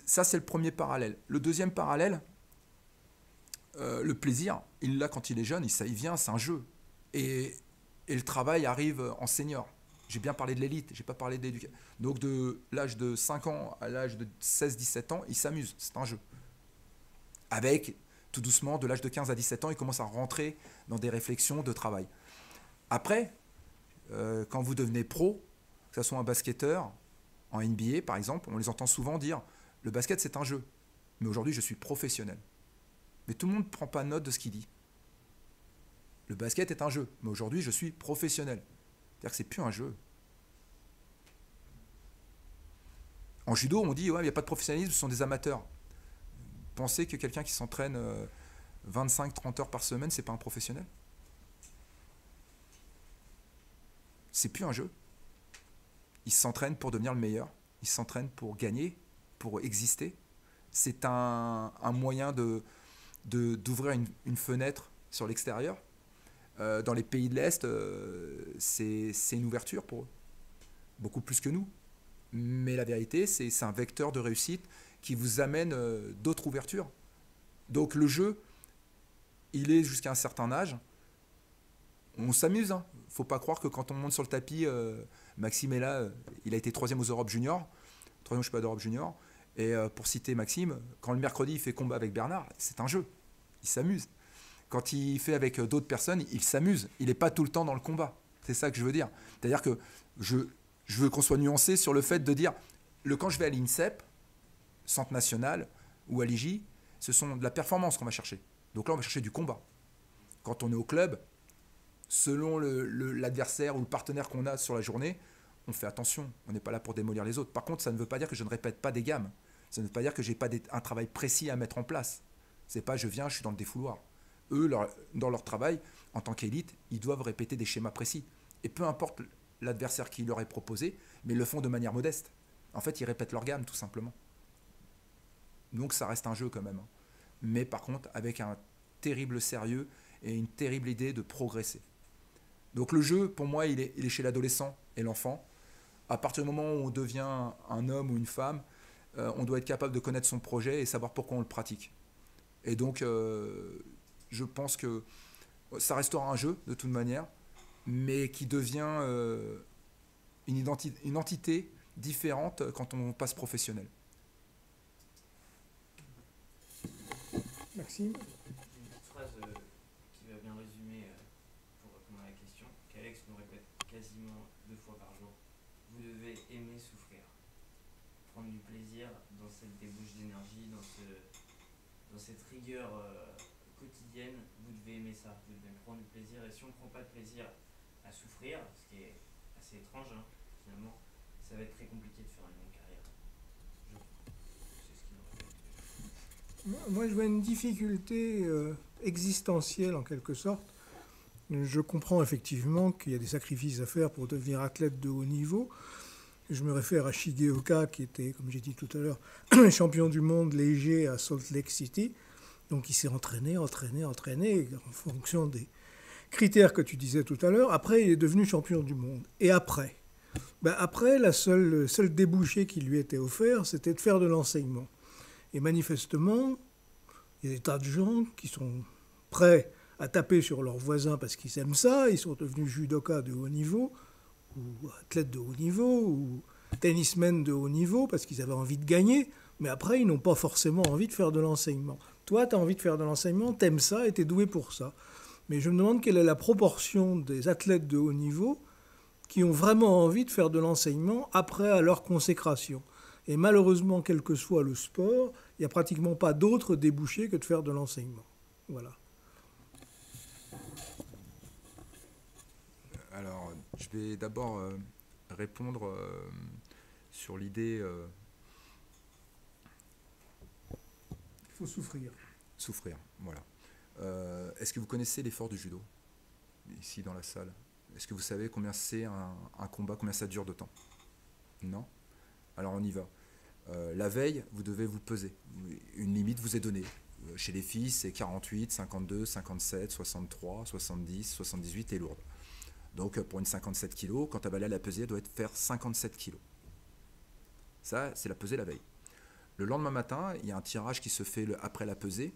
B: Ça, c'est le premier parallèle. Le deuxième parallèle, le plaisir, il l'a quand il est jeune, il vient, c'est un jeu. Et le travail arrive en senior. J'ai bien parlé de l'élite, j'ai pas parlé de l'éducation. Donc de l'âge de 5 ans à l'âge de 16-17 ans, il s'amuse, c'est un jeu. Avec, tout doucement, de l'âge de 15 à 17 ans, il commence à rentrer dans des réflexions de travail. Après, quand vous devenez pro, que ce soit un basketteur, en NBA par exemple, on les entend souvent dire « le basket c'est un jeu, mais aujourd'hui je suis professionnel ». Mais tout le monde ne prend pas note de ce qu'il dit. Le basket est un jeu, mais aujourd'hui je suis professionnel. C'est-à-dire que c'est plus un jeu. En judo, on dit ouais, il n'y a pas de professionnalisme, ce sont des amateurs. Pensez que quelqu'un qui s'entraîne 25-30 heures par semaine, c'est pas un professionnel? C'est plus un jeu. Il s'entraîne pour devenir le meilleur. Il s'entraîne pour gagner, pour exister. C'est un moyen d'ouvrir une fenêtre sur l'extérieur. Dans les pays de l'Est, c'est une ouverture pour eux. Beaucoup plus que nous. Mais la vérité, c'est un vecteur de réussite qui vous amène d'autres ouvertures. Donc le jeu, il est jusqu'à un certain âge. On s'amuse. Hein. Faut pas croire que quand on monte sur le tapis, Maxime est là, il a été 3e aux Europes Juniors. 3e, je suis pas d'Europe Junior. Et pour citer Maxime, quand le mercredi il fait combat avec Bernard, c'est un jeu. Il s'amuse. Quand il fait avec d'autres personnes, il s'amuse. Il n'est pas tout le temps dans le combat. C'est ça que je veux dire. C'est-à-dire que je veux qu'on soit nuancé sur le fait de dire quand je vais à l'INSEP, Centre National, ou à l'IJ, ce sont de la performance qu'on va chercher. Donc là, on va chercher du combat. Quand on est au club, selon l'adversaire ou le partenaire qu'on a sur la journée, on fait attention. On n'est pas là pour démolir les autres. Par contre, ça ne veut pas dire que je ne répète pas des gammes. Ça ne veut pas dire que je n'ai pas un travail précis à mettre en place. C'est pas je viens, je suis dans le défouloir. Eux, dans leur travail, en tant qu'élite, ils doivent répéter des schémas précis. Et peu importe l'adversaire qui leur est proposé, mais ils le font de manière modeste. En fait, ils répètent leur gamme, tout simplement. Donc ça reste un jeu quand même. Mais par contre, avec un terrible sérieux et une terrible idée de progresser. Donc le jeu, pour moi, il est chez l'adolescent et l'enfant. À partir du moment où on devient un homme ou une femme, on doit être capable de connaître son projet et savoir pourquoi on le pratique. Et donc, je pense que ça restera un jeu, de toute manière, mais qui devient une entité différente quand on passe professionnel.
A: Maxime?
D: Une petite phrase qui va bien résumer pour répondre à la question, qu'Alex nous répète quasiment 2 fois par jour. Vous devez aimer souffrir. Prendre du plaisir dans cette débauche d'énergie, dans cette rigueur quotidienne. Vous devez aimer ça, vous devez prendre du plaisir. Et si on ne prend pas de plaisir à souffrir, ce qui est assez étrange finalement, ça va être très compliqué de faire une longue carrière. C'est ce qui nous répète.
A: Moi, je vois une difficulté existentielle en quelque sorte. Je comprends effectivement qu'il y a des sacrifices à faire pour devenir athlète de haut niveau. Je me réfère à Shigeoka, qui était, comme j'ai dit tout à l'heure, champion du monde léger à Salt Lake City. Donc il s'est entraîné en fonction des critères que tu disais tout à l'heure. Après, il est devenu champion du monde. Et après? Après, le seul débouché qui lui était offert, c'était de faire de l'enseignement. Et manifestement, il y a des tas de gens qui sont prêts à taper sur leurs voisins parce qu'ils aiment ça. Ils sont devenus judokas de haut niveau, ou athlètes de haut niveau, ou tennismen de haut niveau parce qu'ils avaient envie de gagner. Mais après, ils n'ont pas forcément envie de faire de l'enseignement. Toi, tu as envie de faire de l'enseignement, tu aimes ça et tu es doué pour ça. Mais je me demande quelle est la proportion des athlètes de haut niveau qui ont vraiment envie de faire de l'enseignement après à leur consécration. Et malheureusement, quel que soit le sport, il n'y a pratiquement pas d'autre débouché que de faire de l'enseignement. Voilà.
B: Alors, je vais d'abord répondre sur l'idée...
A: Il faut souffrir.
B: Souffrir, voilà. Est-ce que vous connaissez l'effort du judo, ici dans la salle? Est-ce que vous savez combien c'est un combat, combien ça dure de temps? Non? Alors on y va. La veille, vous devez vous peser. Une limite vous est donnée. Chez les filles, c'est 48, 52, 57, 63, 70, 78 et lourde. Donc pour une 57 kg, quand elle va aller à la pesée, elle doit faire 57 kg. Ça, c'est la pesée la veille. Le lendemain matin, il y a un tirage qui se fait après la pesée.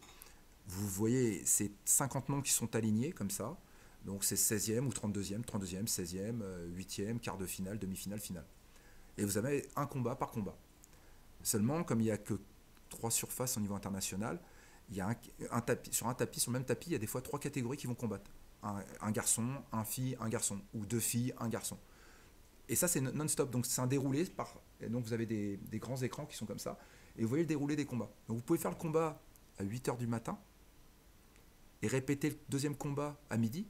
B: Vous voyez, c'est 50 noms qui sont alignés comme ça. Donc c'est 16e ou 32e, 32e, 16e, 8e, quart de finale, demi-finale, finale. Et vous avez un combat par combat. Seulement, comme il n'y a que 3 surfaces au niveau international, il y a un tapis, sur le même tapis, il y a des fois 3 catégories qui vont combattre. Un garçon, un fille, un garçon. Ou 2 filles, un garçon. Et ça, c'est non-stop. Donc c'est un déroulé. Et donc vous avez des grands écrans qui sont comme ça. Et vous voyez le déroulé des combats. Donc vous pouvez faire le combat à 8h du matin et répéter le deuxième combat à midi,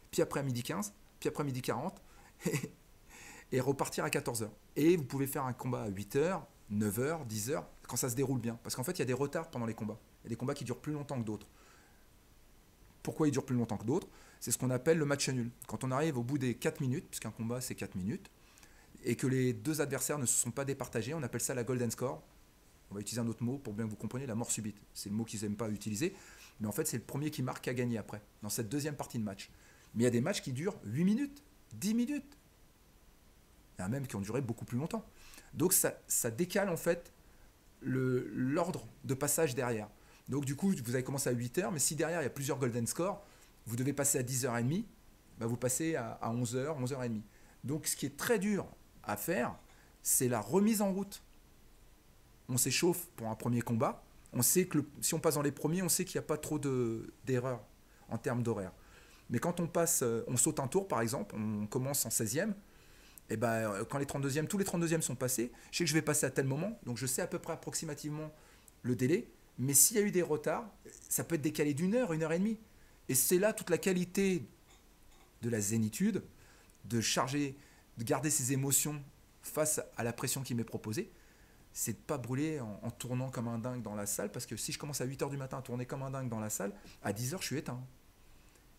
B: puis après à midi 15, puis après à midi 40, et repartir à 14h. Et vous pouvez faire un combat à 8h, 9h, 10h, quand ça se déroule bien. Parce qu'en fait, il y a des retards pendant les combats. Il y a des combats qui durent plus longtemps que d'autres. Pourquoi ils durent plus longtemps que d'autres? C'est ce qu'on appelle le match nul. Quand on arrive au bout des 4 minutes, puisqu'un combat c'est 4 minutes, et que les deux adversaires ne se sont pas départagés, on appelle ça la golden score. On va utiliser un autre mot pour bien que vous compreniez, la mort subite. C'est le mot qu'ils n'aiment pas utiliser, mais en fait c'est le premier qui marque qui a gagné après, dans cette deuxième partie de match. Mais il y a des matchs qui durent 8 minutes, 10 minutes. Il y en a même qui ont duré beaucoup plus longtemps. Donc ça décale en fait l'ordre de passage derrière. Donc du coup, vous avez commencé à 8h, mais si derrière il y a plusieurs golden scores, vous devez passer à 10h30, bah vous passez à 11h, 11h30. Donc ce qui est très dur à faire, c'est la remise en route. On s'échauffe pour un premier combat, on sait que si on passe dans les premiers, on sait qu'il n'y a pas trop d'erreurs en termes d'horaire. Mais quand on saute un tour par exemple, on commence en 16e, et ben, quand tous les 32e sont passés, je sais que je vais passer à tel moment, donc je sais à peu près approximativement le délai, mais s'il y a eu des retards, ça peut être décalé d'1 heure, 1 heure et demie. Et c'est là toute la qualité de la zénitude, de garder ses émotions face à la pression qui m'est proposée, c'est de ne pas brûler en tournant comme un dingue dans la salle, parce que si je commence à 8h du matin à tourner comme un dingue dans la salle, à 10h je suis éteint.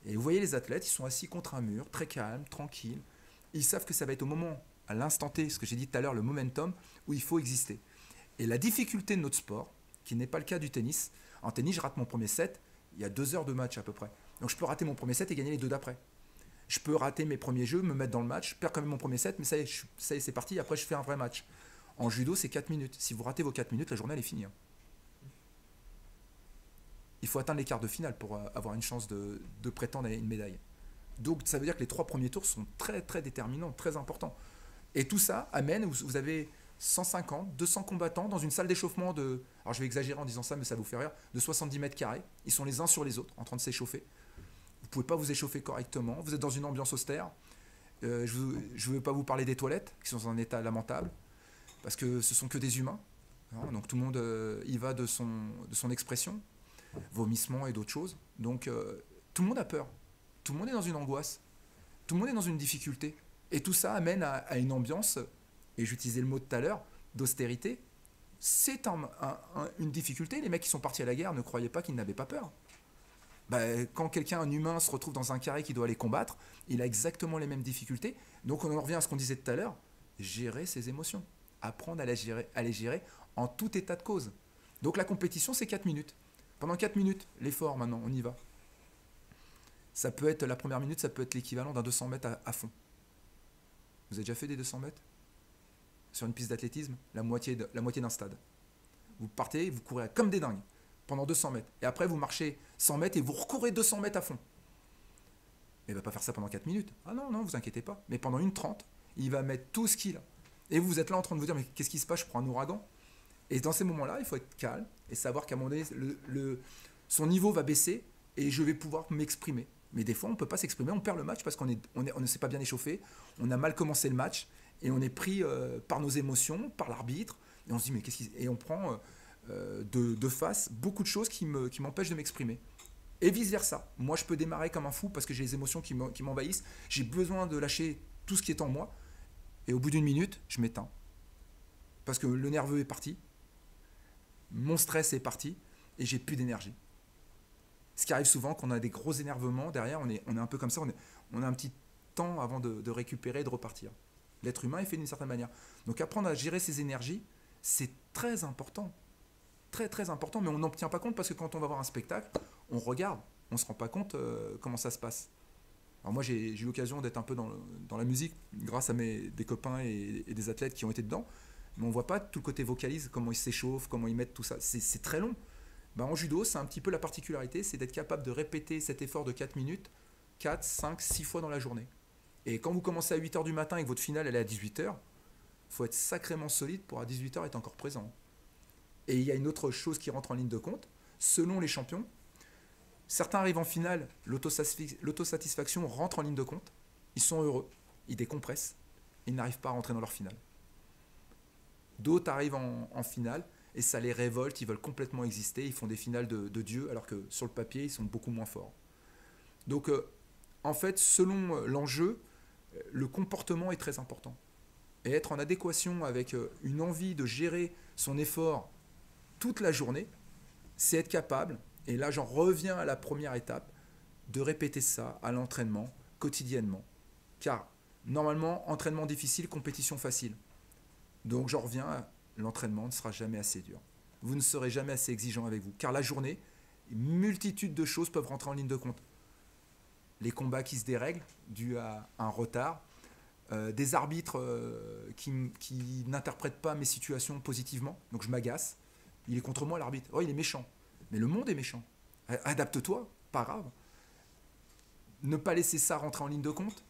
B: Et vous voyez les athlètes, ils sont assis contre un mur, très calmes, tranquilles. Ils savent que ça va être au moment, à l'instant T, ce que j'ai dit tout à l'heure, le momentum, où il faut exister. Et la difficulté de notre sport, qui n'est pas le cas du tennis, en tennis, je rate mon premier set, il y a 2 heures de match à peu près. Donc je peux rater mon premier set et gagner les 2 d'après. Je peux rater mes premiers jeux, me mettre dans le match, je perds quand même mon premier set, mais ça y est, c'est parti, après je fais un vrai match. En judo, c'est 4 minutes. Si vous ratez vos 4 minutes, la journée elle est finie. Il faut atteindre les quarts de finale pour avoir une chance de prétendre à une médaille. Donc ça veut dire que les 3 premiers tours sont très très déterminants, très importants. Et tout ça amène, vous avez 150, 200 combattants dans une salle d'échauffement alors je vais exagérer en disant ça, mais ça vous fait rire, de 70 mètres carrés. Ils sont les uns sur les autres, en train de s'échauffer. Vous ne pouvez pas vous échauffer correctement. Vous êtes dans une ambiance austère. Je ne veux pas vous parler des toilettes, qui sont dans un état lamentable, parce que ce sont que des humains. Donc tout le monde y va de son expression, vomissement et d'autres choses. Donc tout le monde a peur. Tout le monde est dans une angoisse. Tout le monde est dans une difficulté. Et tout ça amène à une ambiance, et j'utilisais le mot tout à l'heure, d'austérité. C'est une difficulté. Les mecs qui sont partis à la guerre ne croyaient pas qu'ils n'avaient pas peur. Quand un humain, se retrouve dans un carré qui doit aller combattre, il a exactement les mêmes difficultés. Donc on en revient à ce qu'on disait tout à l'heure, gérer ses émotions. Apprendre à les gérer en tout état de cause. Donc la compétition, c'est 4 minutes. Pendant 4 minutes, l'effort maintenant, on y va. Ça peut être, la première minute, ça peut être l'équivalent d'un 200 mètres à fond. Vous avez déjà fait des 200 mètres sur une piste d'athlétisme, la moitié d'un stade. Vous partez, vous courez comme des dingues pendant 200 mètres. Et après, vous marchez 100 mètres et vous recourez 200 mètres à fond. Mais il ne va pas faire ça pendant 4 minutes. Ah non, vous inquiétez pas. Mais pendant 1:30, il va mettre tout ce qu'il a. Et vous êtes là en train de vous dire, mais qu'est-ce qui se passe? Je prends un ouragan. Et dans ces moments-là, il faut être calme et savoir qu'à un moment donné, son niveau va baisser et je vais pouvoir m'exprimer. Mais des fois, on ne peut pas s'exprimer, on perd le match parce qu'on ne s'est pas bien échauffé, on a mal commencé le match et on est pris par nos émotions, par l'arbitre. Et on se dit, mais et on prend de face beaucoup de choses qui m'empêchent de m'exprimer. Et vice-versa. Moi, je peux démarrer comme un fou parce que j'ai les émotions qui m'envahissent. J'ai besoin de lâcher tout ce qui est en moi. Et au bout d'1 minute, je m'éteins. Parce que le nerveux est parti, mon stress est parti et j'ai plus d'énergie. Ce qui arrive souvent quand on a des gros énervements, derrière, on est un peu comme ça, on a un petit temps avant de récupérer et de repartir. L'être humain est fait d'une certaine manière. Donc apprendre à gérer ses énergies, c'est très important. Très très important, mais on n'en tient pas compte parce que quand on va voir un spectacle, on regarde, on ne se rend pas compte comment ça se passe. Alors moi j'ai eu l'occasion d'être un peu dans la musique grâce à des copains et des athlètes qui ont été dedans, mais on ne voit pas tout le côté vocalise, comment ils s'échauffent, comment ils mettent tout ça. C'est très long. En judo, c'est un petit peu la particularité, c'est d'être capable de répéter cet effort de 4 minutes, 4, 5, 6 fois dans la journée. Et quand vous commencez à 8h du matin et que votre finale elle est à 18h, il faut être sacrément solide pour à 18h être encore présent. Et il y a une autre chose qui rentre en ligne de compte, selon les champions, certains arrivent en finale, l'autosatisfaction rentre en ligne de compte, ils sont heureux, ils décompressent, ils n'arrivent pas à rentrer dans leur finale. D'autres arrivent en finale, et ça les révolte, ils veulent complètement exister, ils font des finales de Dieu, alors que sur le papier, ils sont beaucoup moins forts. Donc, en fait, selon l'enjeu, le comportement est très important. Et être en adéquation avec une envie de gérer son effort toute la journée, c'est être capable, et là j'en reviens à la première étape, de répéter ça à l'entraînement, quotidiennement. Car, normalement, entraînement difficile, compétition facile. Donc j'en reviens à l'entraînement ne sera jamais assez dur. Vous ne serez jamais assez exigeant avec vous. Car la journée, une multitude de choses peuvent rentrer en ligne de compte. Les combats qui se dérèglent, dus à un retard, des arbitres qui n'interprètent pas mes situations positivement, donc je m'agace. Il est contre moi l'arbitre. Oh, il est méchant. Mais le monde est méchant. Adapte-toi, pas grave. Ne pas laisser ça rentrer en ligne de compte.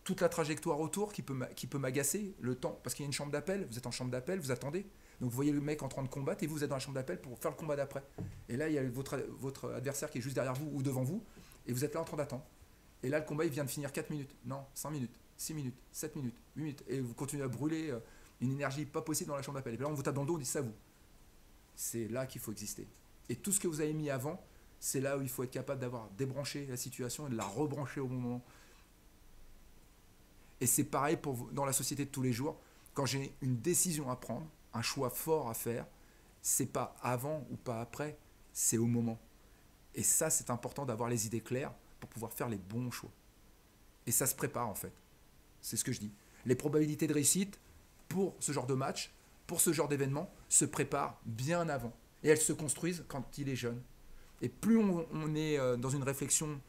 B: Toute la trajectoire autour qui peut m'agacer, le temps, parce qu'il y a une chambre d'appel, vous êtes en chambre d'appel, vous attendez, donc vous voyez le mec en train de combattre et vous êtes dans la chambre d'appel pour faire le combat d'après. Et là, il y a votre adversaire qui est juste derrière vous ou devant vous, et vous êtes là en train d'attendre. Et là, le combat, il vient de finir 4 minutes, non, 5 minutes, 6 minutes, 7 minutes, 8 minutes, et vous continuez à brûler une énergie pas possible dans la chambre d'appel. Et puis là, on vous tape dans le dos, on dit ça vous. C'est là qu'il faut exister. Et tout ce que vous avez mis avant, c'est là où il faut être capable d'avoir débranché la situation et de la rebrancher au bon moment. Et c'est pareil dans la société de tous les jours. Quand j'ai une décision à prendre, un choix fort à faire, c'est pas avant ou pas après, c'est au moment. Et ça, c'est important d'avoir les idées claires pour pouvoir faire les bons choix. Et ça se prépare en fait. C'est ce que je dis. Les probabilités de réussite pour ce genre de match, pour ce genre d'événement, se préparent bien avant. Et elles se construisent quand il est jeune. Et plus on est dans une réflexion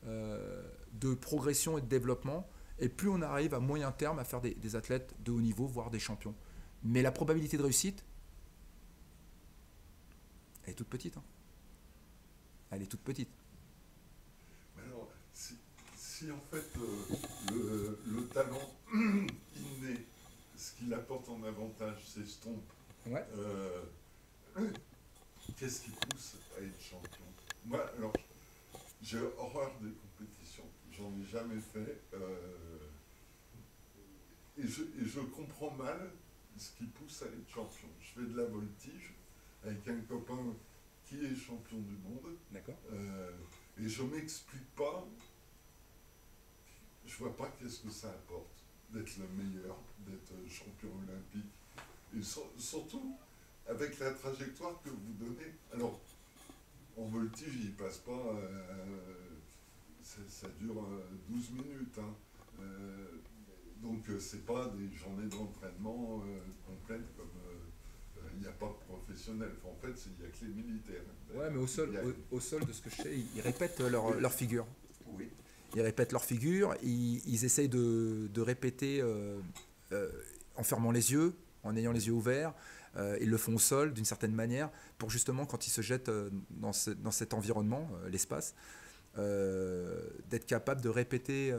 B: de progression et de développement, et plus on arrive à moyen terme à faire des athlètes de haut niveau, voire des champions. Mais la probabilité de réussite, elle est toute petite. Hein. Elle est toute petite.
C: Mais alors, si en fait le talent inné, ce qu'il apporte en avantage, s'estompe,
B: Ouais.
C: Qu'est-ce qui pousse à être champion? Moi, alors, j'ai horreur des compétitions. J'en ai jamais fait. Et je comprends mal ce qui pousse à être champion. Je fais de la voltige avec un copain qui est champion du monde.
B: D'accord.
C: Et je m'explique pas. Je vois pas qu'est-ce que ça apporte d'être le meilleur, d'être champion olympique. Et surtout avec la trajectoire que vous donnez. Alors, en voltige, il passe pas. Ça dure 12 minutes. Hein. Donc, c'est pas des journées d'entraînement complètes comme il n'y a pas de professionnels. Enfin, en fait, il n'y a que les militaires.
B: Ouais, mais au sol, de ce que je sais, ils répètent leur figure.
C: Oui.
B: Ils répètent leur figure, ils essayent de répéter en fermant les yeux, en ayant les yeux ouverts. Ils le font au sol d'une certaine manière pour justement, quand ils se jettent dans cet environnement, l'espace, d'être capable de répéter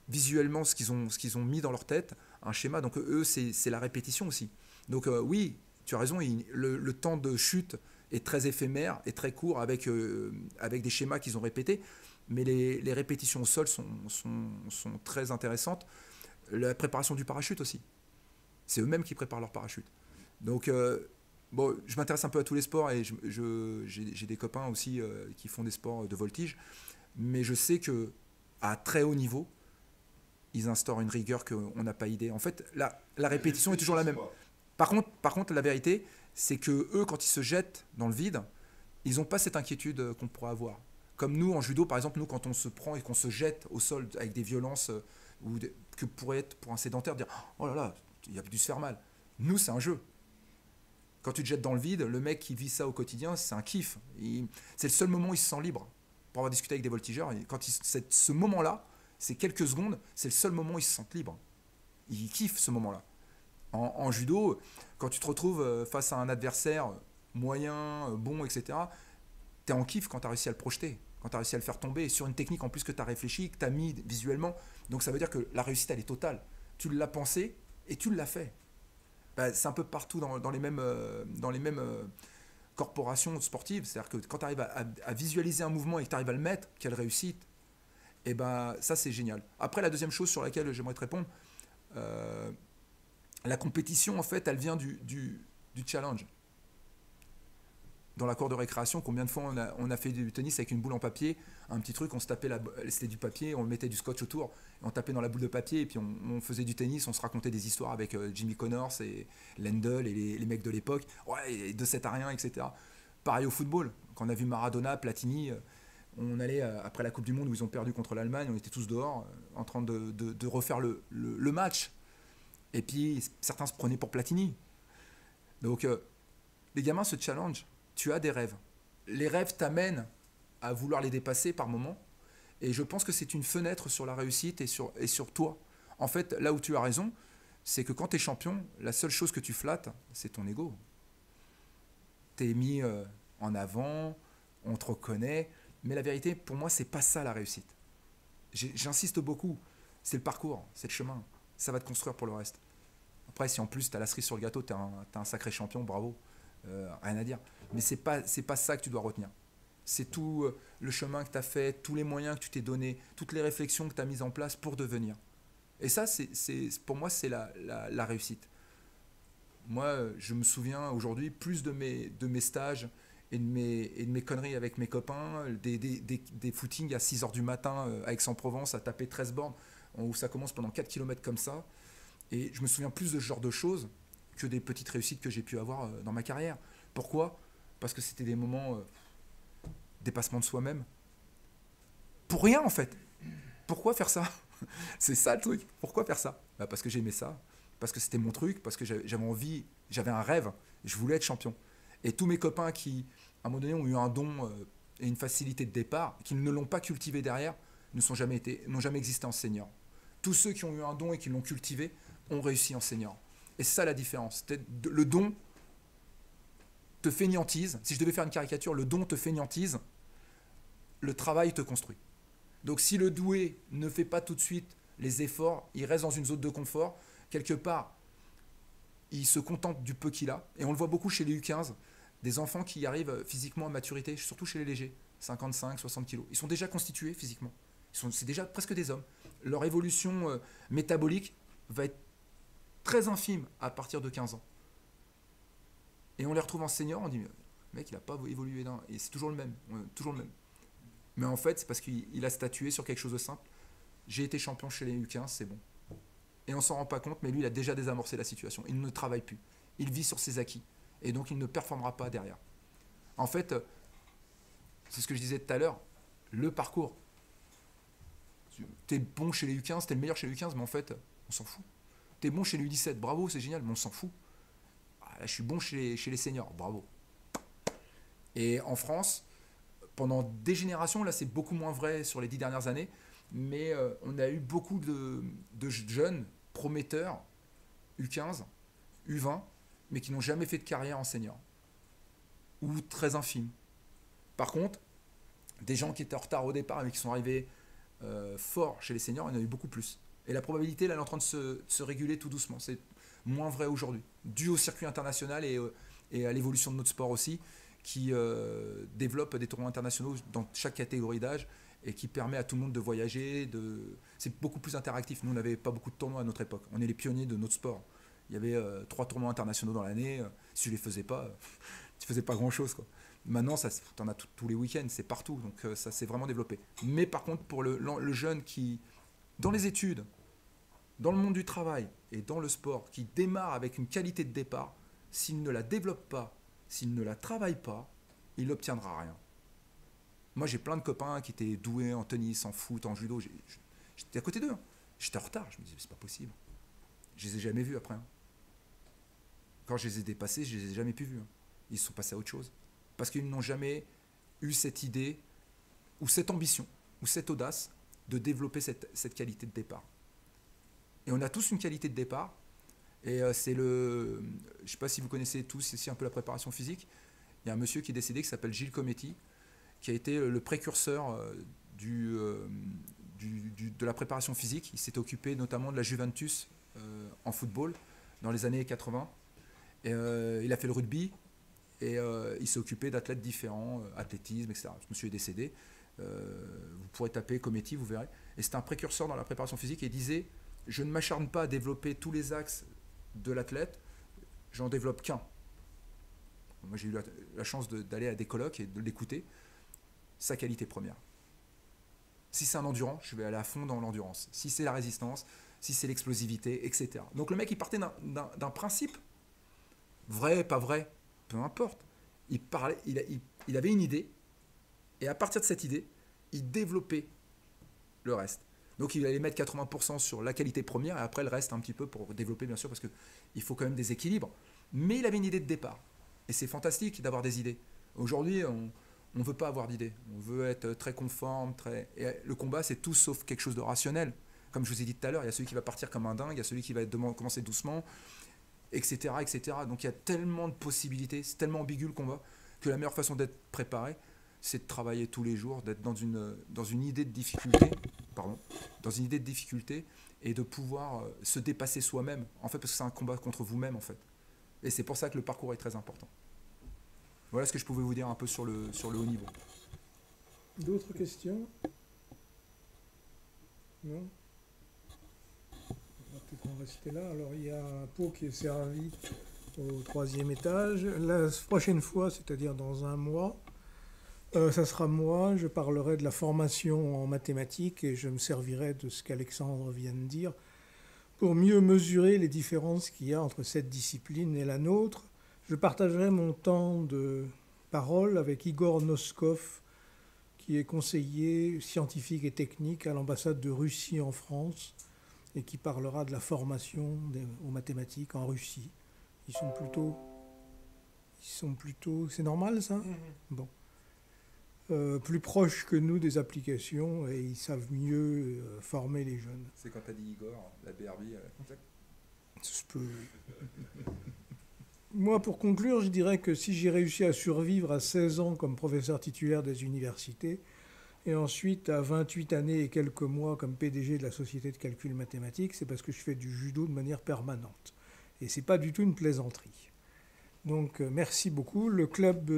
B: visuellement ce qu'ils ont mis dans leur tête, un schéma. Donc eux, c'est la répétition aussi. Donc oui, tu as raison, le temps de chute est très éphémère et très court avec des schémas qu'ils ont répétés, mais les répétitions au sol sont très intéressantes. La préparation du parachute aussi. C'est eux-mêmes qui préparent leur parachute. Donc, bon, je m'intéresse un peu à tous les sports et j'ai des copains aussi qui font des sports de voltige, mais je sais qu'à très haut niveau, ils instaurent une rigueur qu'on n'a pas idée. En fait, la répétition est toujours la même. Par contre, la vérité, c'est que eux, quand ils se jettent dans le vide, ils n'ont pas cette inquiétude qu'on pourrait avoir. Comme nous, en judo, par exemple, nous, quand on se prend et qu'on se jette au sol avec des violences que pourrait être pour un sédentaire, dire « Oh là là, il a dû se faire mal ». Nous, c'est un jeu. Quand tu te jettes dans le vide, le mec qui vit ça au quotidien, c'est un kiff. C'est le seul moment où il se sent libre. Pour avoir discuté avec des voltigeurs, ce moment-là, c'est quelques secondes, c'est le seul moment où ils se sentent libres. Ils kiffent ce moment-là. En judo, quand tu te retrouves face à un adversaire moyen, bon, etc., tu es en kiff quand tu as réussi à le projeter, quand tu as réussi à le faire tomber, sur une technique en plus que tu as réfléchi, que tu as mis visuellement. Donc ça veut dire que la réussite, elle est totale. Tu l'as pensé et tu l'as fait. C'est un peu partout dans les mêmes corporations sportives. C'est-à-dire que quand tu arrives à visualiser un mouvement et que tu arrives à le mettre, quelle réussite, et ça c'est génial. Après, la deuxième chose sur laquelle j'aimerais te répondre, la compétition, en fait, elle vient du challenge. Dans la cour de récréation, combien de fois on a fait du tennis avec une boule en papier, un petit truc, on se tapait, c'était du papier, on mettait du scotch autour, et on tapait dans la boule de papier, et puis on faisait du tennis, on se racontait des histoires avec Jimmy Connors et Lendl et les mecs de l'époque, ouais, de 7 à rien, etc. Pareil au football, quand on a vu Maradona, Platini, on allait, après la Coupe du Monde où ils ont perdu contre l'Allemagne, on était tous dehors, en train de refaire le match. Et puis, certains se prenaient pour Platini. Donc, les gamins se challengent. Tu as des rêves. Les rêves t'amènent à vouloir les dépasser par moments. Et je pense que c'est une fenêtre sur la réussite et sur toi. En fait, là où tu as raison, c'est que quand tu es champion, la seule chose que tu flattes, c'est ton ego. Tu es mis en avant, on te reconnaît. Mais la vérité, pour moi, c'est pas ça la réussite. J'insiste beaucoup. C'est le parcours, c'est le chemin. Ça va te construire pour le reste. Après, si en plus tu as la cerise sur le gâteau, tu es un sacré champion, bravo. Rien à dire. Mais c'est pas ça que tu dois retenir. C'est tout le chemin que tu as fait, tous les moyens que tu t'es donné, toutes les réflexions que tu as mises en place pour devenir. Et ça, pour moi, c'est la réussite. Moi, je me souviens aujourd'hui plus de mes stages et de mes conneries avec mes copains, des footings à 6h du matin à Aix-en-Provence, à taper 13 bornes, où ça commence pendant 4 km comme ça. Et je me souviens plus de ce genre de choses que des petites réussites que j'ai pu avoir dans ma carrière. Pourquoi ? Parce que c'était des moments dépassement de soi-même. Pour rien, en fait. Pourquoi faire ça ? C'est ça le truc. Pourquoi faire ça ? Parce que j'aimais ça, parce que c'était mon truc, parce que j'avais envie, j'avais un rêve, je voulais être champion. Et tous mes copains qui, à un moment donné, ont eu un don et une facilité de départ, qui ne l'ont pas cultivé derrière, n'ont jamais existé en senior. Tous ceux qui ont eu un don et qui l'ont cultivé ont réussi en senior. Et c'est ça la différence. Le don te fainéantise. Si je devais faire une caricature, le don te fainéantise, le travail te construit. Donc si le doué ne fait pas tout de suite les efforts, il reste dans une zone de confort, quelque part, il se contente du peu qu'il a. Et on le voit beaucoup chez les U15, des enfants qui arrivent physiquement à maturité, surtout chez les légers, 55, 60 kilos. Ils sont déjà constitués physiquement. C'est déjà presque des hommes. Leur évolution métabolique va être très infime à partir de 15 ans. Et on les retrouve en senior, on dit, le mec, il n'a pas évolué d'un. Et c'est toujours le même. Mais en fait, c'est parce qu'il a statué sur quelque chose de simple. J'ai été champion chez les U15, c'est bon. Et on s'en rend pas compte, mais lui, il a déjà désamorcé la situation. Il ne travaille plus. Il vit sur ses acquis. Et donc, il ne performera pas derrière. En fait, c'est ce que je disais tout à l'heure, le parcours. T'es bon chez les U15, t'es le meilleur chez les U15, mais en fait, on s'en fout. T'es bon chez les U17, bravo, c'est génial, mais on s'en fout. Là, je suis bon chez les seniors, bravo. Et en France, pendant des générations, là c'est beaucoup moins vrai sur les 10 dernières années, mais on a eu beaucoup de jeunes prometteurs, U15, U20, mais qui n'ont jamais fait de carrière en senior. Ou très infime. Par contre, des gens qui étaient en retard au départ, mais qui sont arrivés forts chez les seniors, il y en a eu beaucoup plus. Et la probabilité, là, elle est en train de se réguler tout doucement. C'est moins vrai aujourd'hui, dû au circuit international et à l'évolution de notre sport aussi, qui développe des tournois internationaux dans chaque catégorie d'âge et qui permet à tout le monde de voyager. C'est beaucoup plus interactif. Nous, on n'avait pas beaucoup de tournois à notre époque. On est les pionniers de notre sport. Il y avait 3 tournois internationaux dans l'année. Si tu les faisais pas, tu faisais pas grand-chose, quoi. Maintenant, tu en as tous les week-ends, c'est partout. Donc ça s'est vraiment développé. Mais par contre, pour le jeune qui, dans les études, dans le monde du travail et dans le sport, qui démarre avec une qualité de départ, s'il ne la développe pas, s'il ne la travaille pas, il n'obtiendra rien. Moi, j'ai plein de copains qui étaient doués en tennis, en foot, en judo. J'étais à côté d'eux. J'étais en retard. Je me disais, c'est pas possible. Je les ai jamais vus après. Quand je les ai dépassés, je les ai jamais plus vus. Ils sont passés à autre chose. Parce qu'ils n'ont jamais eu cette idée, ou cette ambition, ou cette audace de développer cette qualité de départ. Et on a tous une qualité de départ. Et c'est je ne sais pas si vous connaissez tous ici un peu la préparation physique. Il y a un monsieur qui est décédé qui s'appelle Gilles Cometti, qui a été le précurseur de la préparation physique. Il s'est occupé notamment de la Juventus en football dans les années 80. Et, il a fait le rugby et il s'est occupé d'athlètes différents, athlétisme, etc. Ce monsieur est décédé. Vous pourrez taper Cometti, vous verrez. Et c'était un précurseur dans la préparation physique et il disait « Je ne m'acharne pas à développer tous les axes de l'athlète, j'en développe qu'un. » Moi, j'ai eu la chance d'aller à des colloques et de l'écouter. Sa qualité première. Si c'est un endurant, je vais aller à fond dans l'endurance. Si c'est la résistance, si c'est l'explosivité, etc. Donc le mec, il partait d'un principe, vrai, pas vrai, peu importe. Il avait une idée, et à partir de cette idée, il développait le reste. Donc il allait mettre 80% sur la qualité première, et après le reste un petit peu pour développer, bien sûr, parce qu'il faut quand même des équilibres. Mais il avait une idée de départ. Et c'est fantastique d'avoir des idées. Aujourd'hui, on ne veut pas avoir d'idées. On veut être très conforme. Et le combat, c'est tout sauf quelque chose de rationnel. Comme je vous ai dit tout à l'heure, il y a celui qui va partir comme un dingue, il y a celui qui va commencer doucement, etc., etc. Donc il y a tellement de possibilités, c'est tellement ambigu le combat, que la meilleure façon d'être préparé, c'est de travailler tous les jours, d'être dans une idée de difficulté, et de pouvoir se dépasser soi-même, en fait, parce que c'est un combat contre vous-même, en fait. Et c'est pour ça que le parcours est très important. Voilà ce que je pouvais vous dire un peu sur le haut niveau.
A: D'autres questions? Non? On va peut-être en rester là. Alors, il y a un pot qui est servi au 3e étage. La prochaine fois, c'est-à-dire dans un mois, ça sera moi. Je parlerai de la formation en mathématiques et je me servirai de ce qu'Alexandre vient de dire pour mieux mesurer les différences qu'il y a entre cette discipline et la nôtre. Je partagerai mon temps de parole avec Igor Noskov, qui est conseiller scientifique et technique à l'ambassade de Russie en France et qui parlera de la formation aux mathématiques en Russie. Ils sont plutôt, c'est normal ça? Bon. Plus proches que nous des applications et ils savent mieux former les jeunes.
B: C'est quand tu as dit Igor, la BRB,
A: Ça peut... Moi, pour conclure, je dirais que si j'ai réussi à survivre à 16 ans comme professeur titulaire des universités, et ensuite à 28 années et quelques mois comme PDG de la Société de calcul mathématique, c'est parce que je fais du judo de manière permanente. Et ce n'est pas du tout une plaisanterie. Donc, merci beaucoup. Le club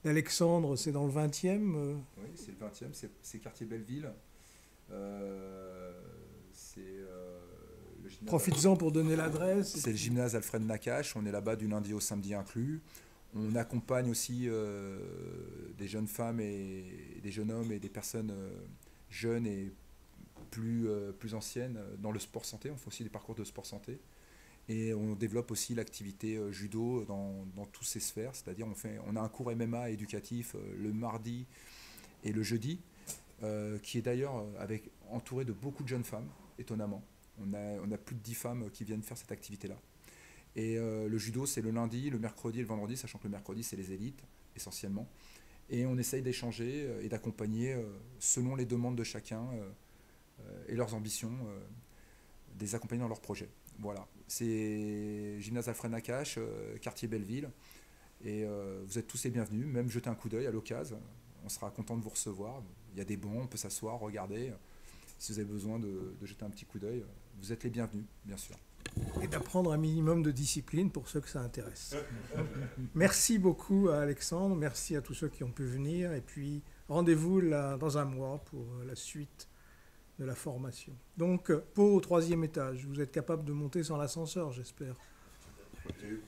A: d'Alexandre, c'est dans le 20e
B: Oui, c'est le 20e, c'est quartier Belleville.
A: Profites-en pour donner l'adresse.
B: C'est le gymnase Alfred Nakache, on est là-bas du lundi au samedi inclus. On accompagne aussi des jeunes femmes et des jeunes hommes et des personnes jeunes et plus anciennes dans le sport santé. On fait aussi des parcours de sport santé. Et on développe aussi l'activité judo dans toutes ces sphères. C'est-à-dire on a un cours MMA éducatif le mardi et le jeudi, qui est d'ailleurs entouré de beaucoup de jeunes femmes, étonnamment. On a plus de 10 femmes qui viennent faire cette activité-là. Et le judo, c'est le lundi, le mercredi et le vendredi, sachant que le mercredi, c'est les élites, essentiellement. Et on essaye d'échanger et d'accompagner, selon les demandes de chacun et leurs ambitions, des accompagner dans leurs projets. Voilà. C'est Gymnase Alfred Nakache, quartier Belleville. Et vous êtes tous les bienvenus, même jeter un coup d'œil à l'occasion. On sera content de vous recevoir. Il y a des bancs, on peut s'asseoir, regarder. Si vous avez besoin de jeter un petit coup d'œil, vous êtes les bienvenus, bien sûr.
A: Et d'apprendre un minimum de discipline pour ceux que ça intéresse. Merci beaucoup à Alexandre, merci à tous ceux qui ont pu venir. Et puis, rendez-vous là dans un mois pour la suite de la formation. Donc, pot au 3e étage. Vous êtes capable de monter sans l'ascenseur, j'espère.
C: Et